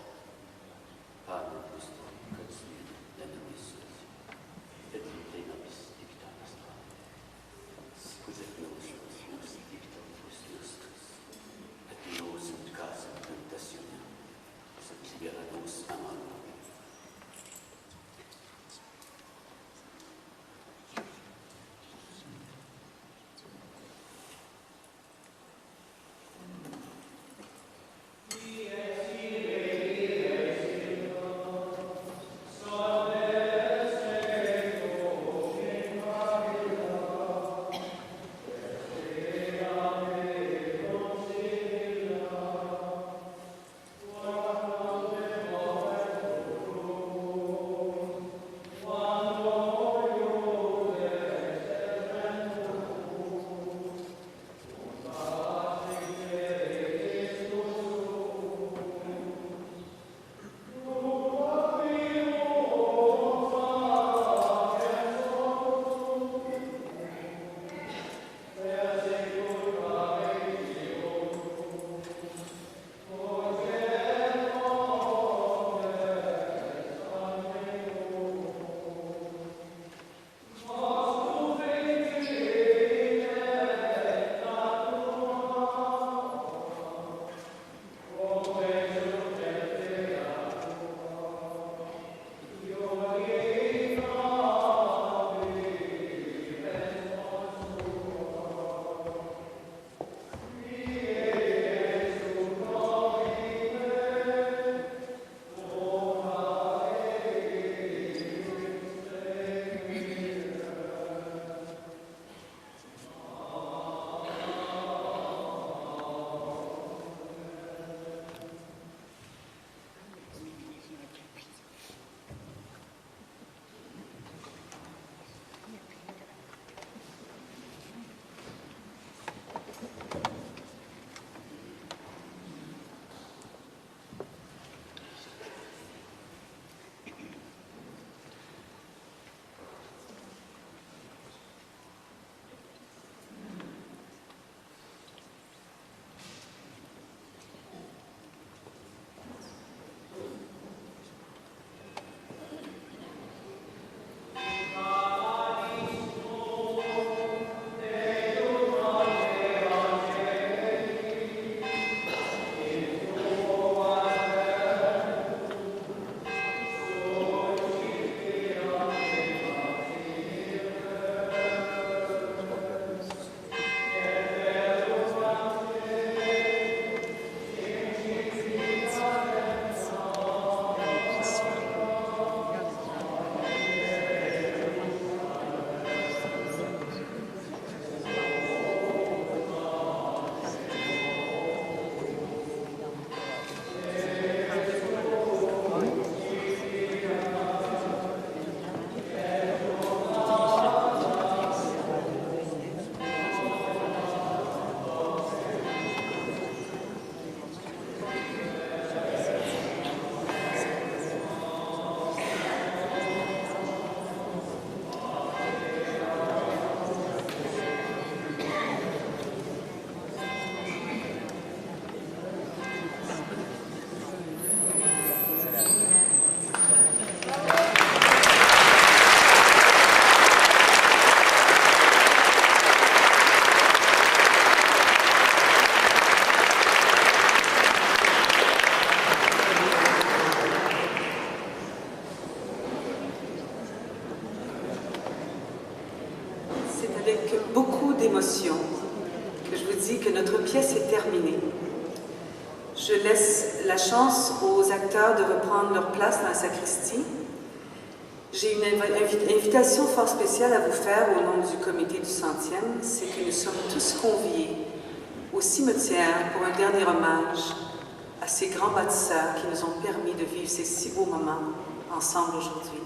Panem nostrum quotidianum da nobis hodie, et vitae nobis dicta nostra, sicut et nos dictatoribus nostris, et nos in casam tentationem, sed libera nos a malo. Je laisse la chance aux acteurs de reprendre leur place dans la sacristie. J'ai une invitation fort spéciale à vous faire au nom du comité du 100e, c'est que nous sommes tous conviés au cimetière pour un dernier hommage à ces grands bâtisseurs qui nous ont permis de vivre ces si beaux moments ensemble aujourd'hui.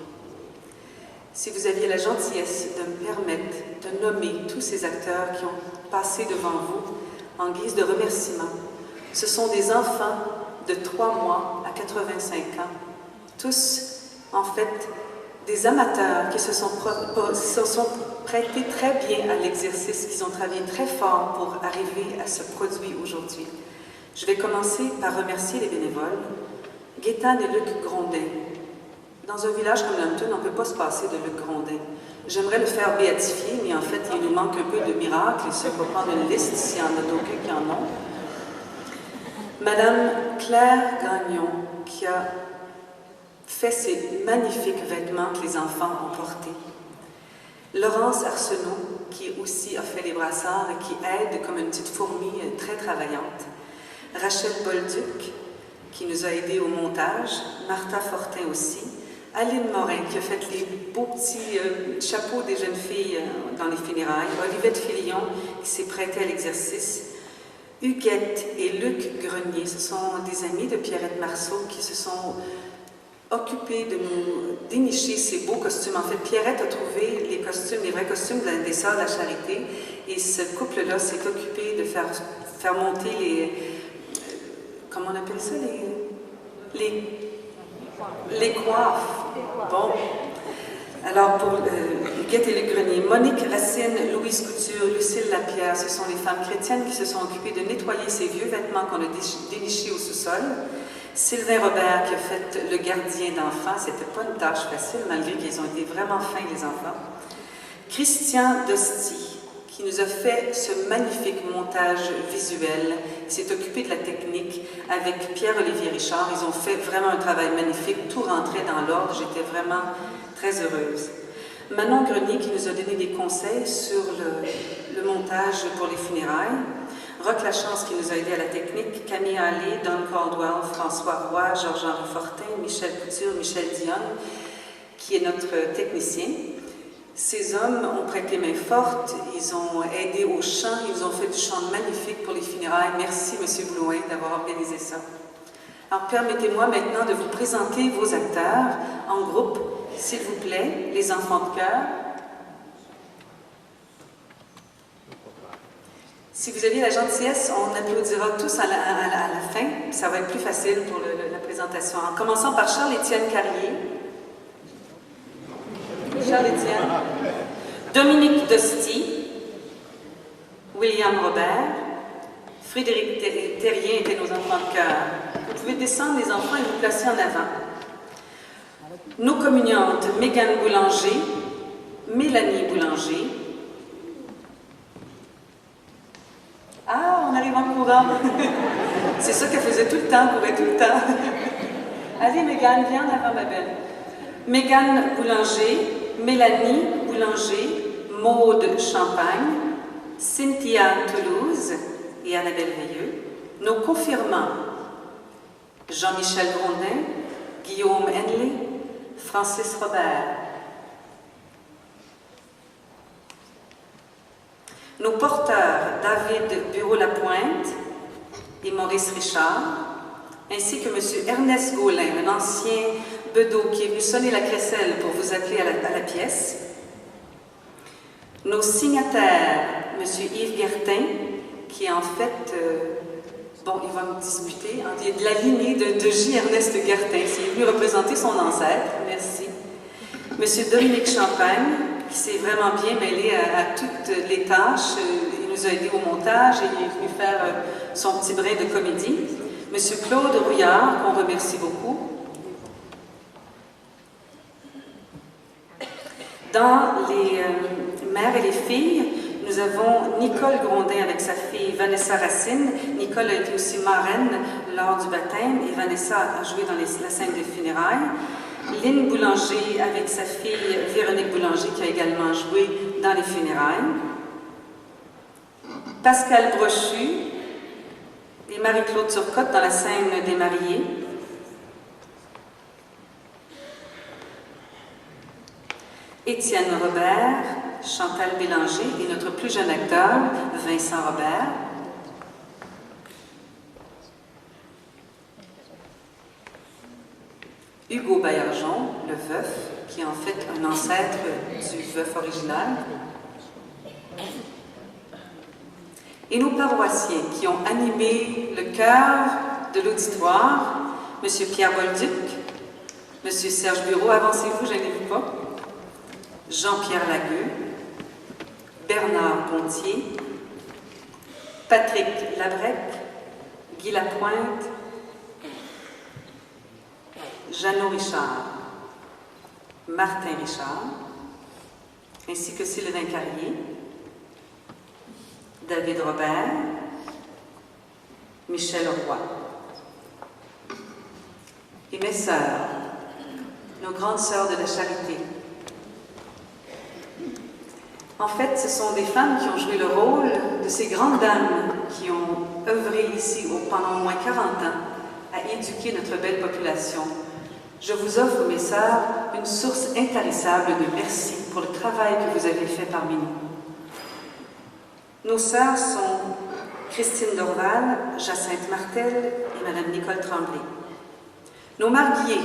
Si vous aviez la gentillesse de me permettre de nommer tous ces acteurs qui ont passé devant vous en guise de remerciement, ce sont des enfants de 3 mois à 85 ans, tous en fait des amateurs qui se sont prêtés très bien à l'exercice, qu'ils ont travaillé très fort pour arriver à ce produit aujourd'hui. Je vais commencer par remercier les bénévoles, Gaétane et Luc Grondin. Dans un village comme Lambton, on ne peut pas se passer de Luc Grondin. J'aimerais le faire béatifier, mais en fait, il nous manque un peu de miracles, et ça, il faut prendre une liste s'il y en a d'aucuns qui en ont. Madame Claire Gagnon, qui a fait ces magnifiques vêtements que les enfants ont portés. Laurence Arsenault, qui aussi a fait les brassards et qui aide comme une petite fourmi très travaillante. Rachel Bolduc, qui nous a aidés au montage. Martha Fortin aussi. Aline Morin, qui a fait les beaux petits chapeaux des jeunes filles dans les funérailles. Olivette Filion, qui s'est prêtée à l'exercice. Huguette et Luc Grenier, ce sont des amis de Pierrette Marceau qui se sont occupés de nous dénicher ces beaux costumes. En fait, Pierrette a trouvé les costumes, les vrais costumes des Sœurs de la Charité, et ce couple-là s'est occupé de faire monter les... comment on appelle ça? Les coiffes. Bon. Alors, pour Huguette et Luc Grenier, Monique Racine, Louise Couture, Lucille Lapierre, ce sont les femmes chrétiennes qui se sont occupées de nettoyer ces vieux vêtements qu'on a dénichés au sous-sol. Sylvain Robert qui a fait le gardien d'enfants, c'était pas une tâche facile, malgré qu'ils ont été vraiment fins, les enfants. Christian Dosti, qui nous a fait ce magnifique montage visuel, qui s'est occupé de la technique avec Pierre-Olivier Richard. Ils ont fait vraiment un travail magnifique, tout rentrait dans l'ordre, j'étais vraiment très heureuse. Manon Grenier qui nous a donné des conseils sur le montage pour les funérailles. Roch Lachance qui nous a aidé à la technique. Camille Allé, Don Caldwell, François Roy, Georges-Henri Fortin, Michel Couture, Michel Dionne, qui est notre technicien. Ces hommes ont prêté main forte, ils ont aidé au chant, ils ont fait du chant magnifique pour les funérailles. Merci, M. Blouin, d'avoir organisé ça. Alors, permettez-moi maintenant de vous présenter vos acteurs en groupe, s'il vous plaît, les enfants de chœur. Si vous aviez la gentillesse, on applaudira tous à la fin, ça va être plus facile pour la présentation. En commençant par Charles-Étienne Carrier. Charles-Étienne. Dominique Dosti. William Robert. Frédéric Terrien étaient nos enfants de chœur. Vous pouvez descendre les enfants et vous placer en avant. Nos communiantes, Mégane Boulanger, Mélanie Boulanger. Ah, on arrive en courant. C'est ça qu'elle faisait tout le temps, courait tout le temps. Allez, Mégane, viens en avant, ma belle. Mégane Boulanger, Mélanie Boulanger, Maude Champagne, Cynthia Toulouse et Annabelle Veilleux. Nos confirmants, Jean-Michel Grondin, Guillaume Henley, Francis Robert. Nos porteurs, David Bureau-Lapointe et Maurice Richard, ainsi que M. Ernest Gaulin, un ancien bedeau qui est venu sonner la crécelle pour vous appeler à la pièce. Nos signataires, M. Yves Guertin, qui est en fait, bon, il va me disputer, il est de la lignée de J. Ernest Guertin, il est venu représenter son ancêtre, merci. M. Dominique Champagne, qui s'est vraiment bien mêlé à toutes les tâches. Il nous a aidés au montage et il est venu faire son petit brin de comédie. Monsieur Claude Rouillard, qu'on remercie beaucoup. Dans les mères et les filles, nous avons Nicole Grondin avec sa fille Vanessa Racine. Nicole a été aussi marraine lors du baptême et Vanessa a joué dans la scène des funérailles. Lynn Boulanger avec sa fille Véronique Boulanger qui a également joué dans les funérailles. Pascal Brochu et Marie-Claude Turcotte dans la scène des mariés. Étienne Robert, Chantal Bélanger et notre plus jeune acteur, Vincent Robert. Hugo Baillargeon, le veuf, qui est en fait un ancêtre du veuf original. Et nos paroissiens qui ont animé le cœur de l'auditoire, M. Pierre Bolduc, M. Serge Bureau, avancez-vous, gênez-vous pas, Jean-Pierre Lagueux, Bernard Pontier, Patrick Labrec, Guy Lapointe, Jeannot Richard, Martin Richard, ainsi que Sylvain Carrier, David Robert, Michel Roy. Et mes sœurs, nos grandes sœurs de la charité. En fait, ce sont des femmes qui ont joué le rôle de ces grandes dames qui ont œuvré ici pendant au moins 40 ans à éduquer notre belle population. Je vous offre, mes sœurs, une source intarissable de merci pour le travail que vous avez fait parmi nous. Nos sœurs sont Christine Dorval, Jacinthe Martel et Mme Nicole Tremblay. Nos mariés,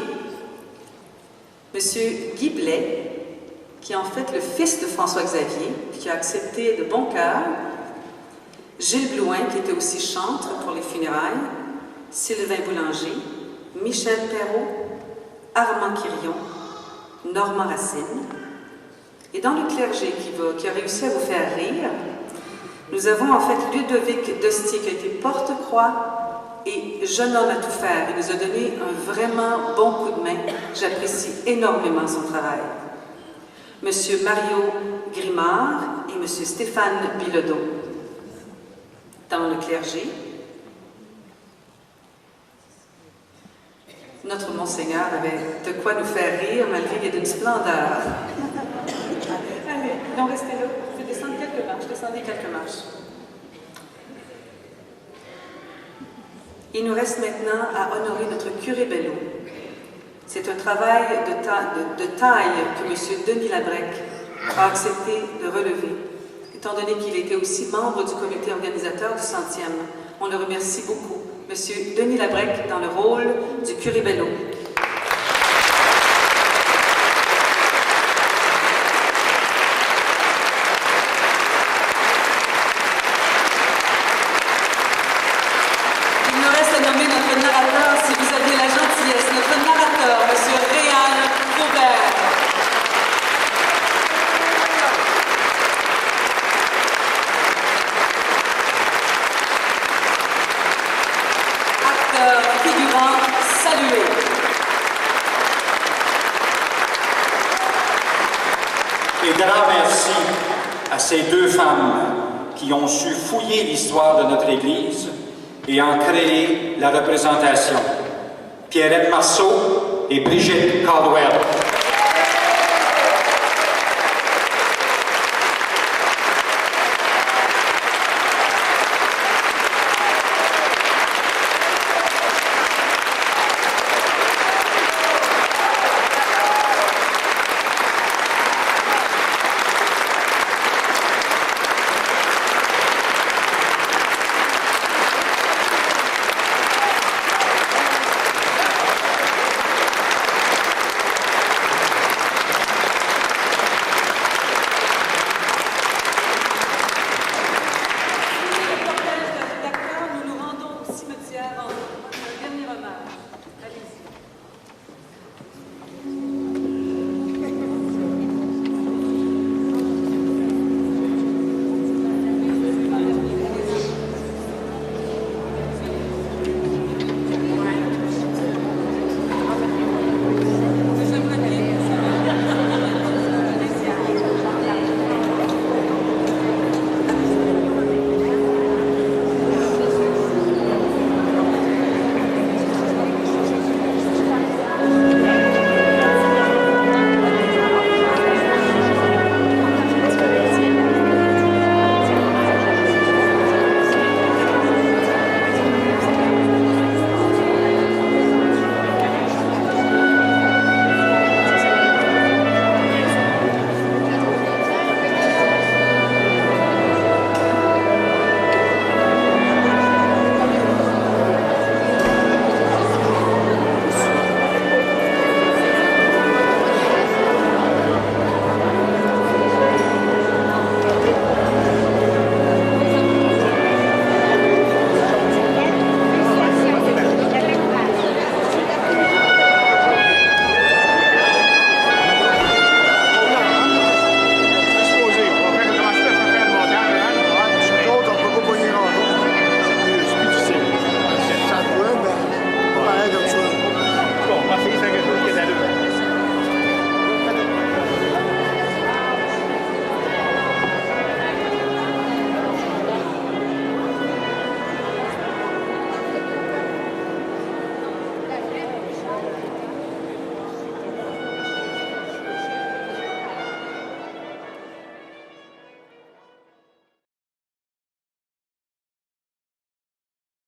M. Guy Blais, qui est en fait le fils de François Xavier, qui a accepté de bon cœur, Gilles Blouin, qui était aussi chantre pour les funérailles, Sylvain Boulanger, Michel Perrault, Armand Quirion, Normand Racine. Et dans le clergé qui a réussi à vous faire rire, nous avons en fait Ludovic Dostier qui a été porte-croix et jeune homme à tout faire. Il nous a donné un vraiment bon coup de main. J'apprécie énormément son travail. Monsieur Mario Grimard et Monsieur Stéphane Bilodeau. Dans le clergé, notre Monseigneur avait de quoi nous faire rire malgré qu'il y ait d'une splendeur. Allez, non, restez là. Je vais descendre quelques marches. Descendez quelques marches. Il nous reste maintenant à honorer notre curé Bello. C'est un travail de taille que M. Denis Labrec a accepté de relever, étant donné qu'il était aussi membre du comité organisateur du 100e. On le remercie beaucoup. M. Denis Labrec dans le rôle du curé Bello. Il nous reste à nommer notre narrateur, si vous avez la gentillesse, notre narrateur, M. Réal Faubert. Figurant salué. Et grand merci à ces deux femmes qui ont su fouiller l'histoire de notre Église et en créer la représentation. Pierrette Marceau et Brigitte Caldwell. Nous nous rendons au cimetière en un dernier hommage.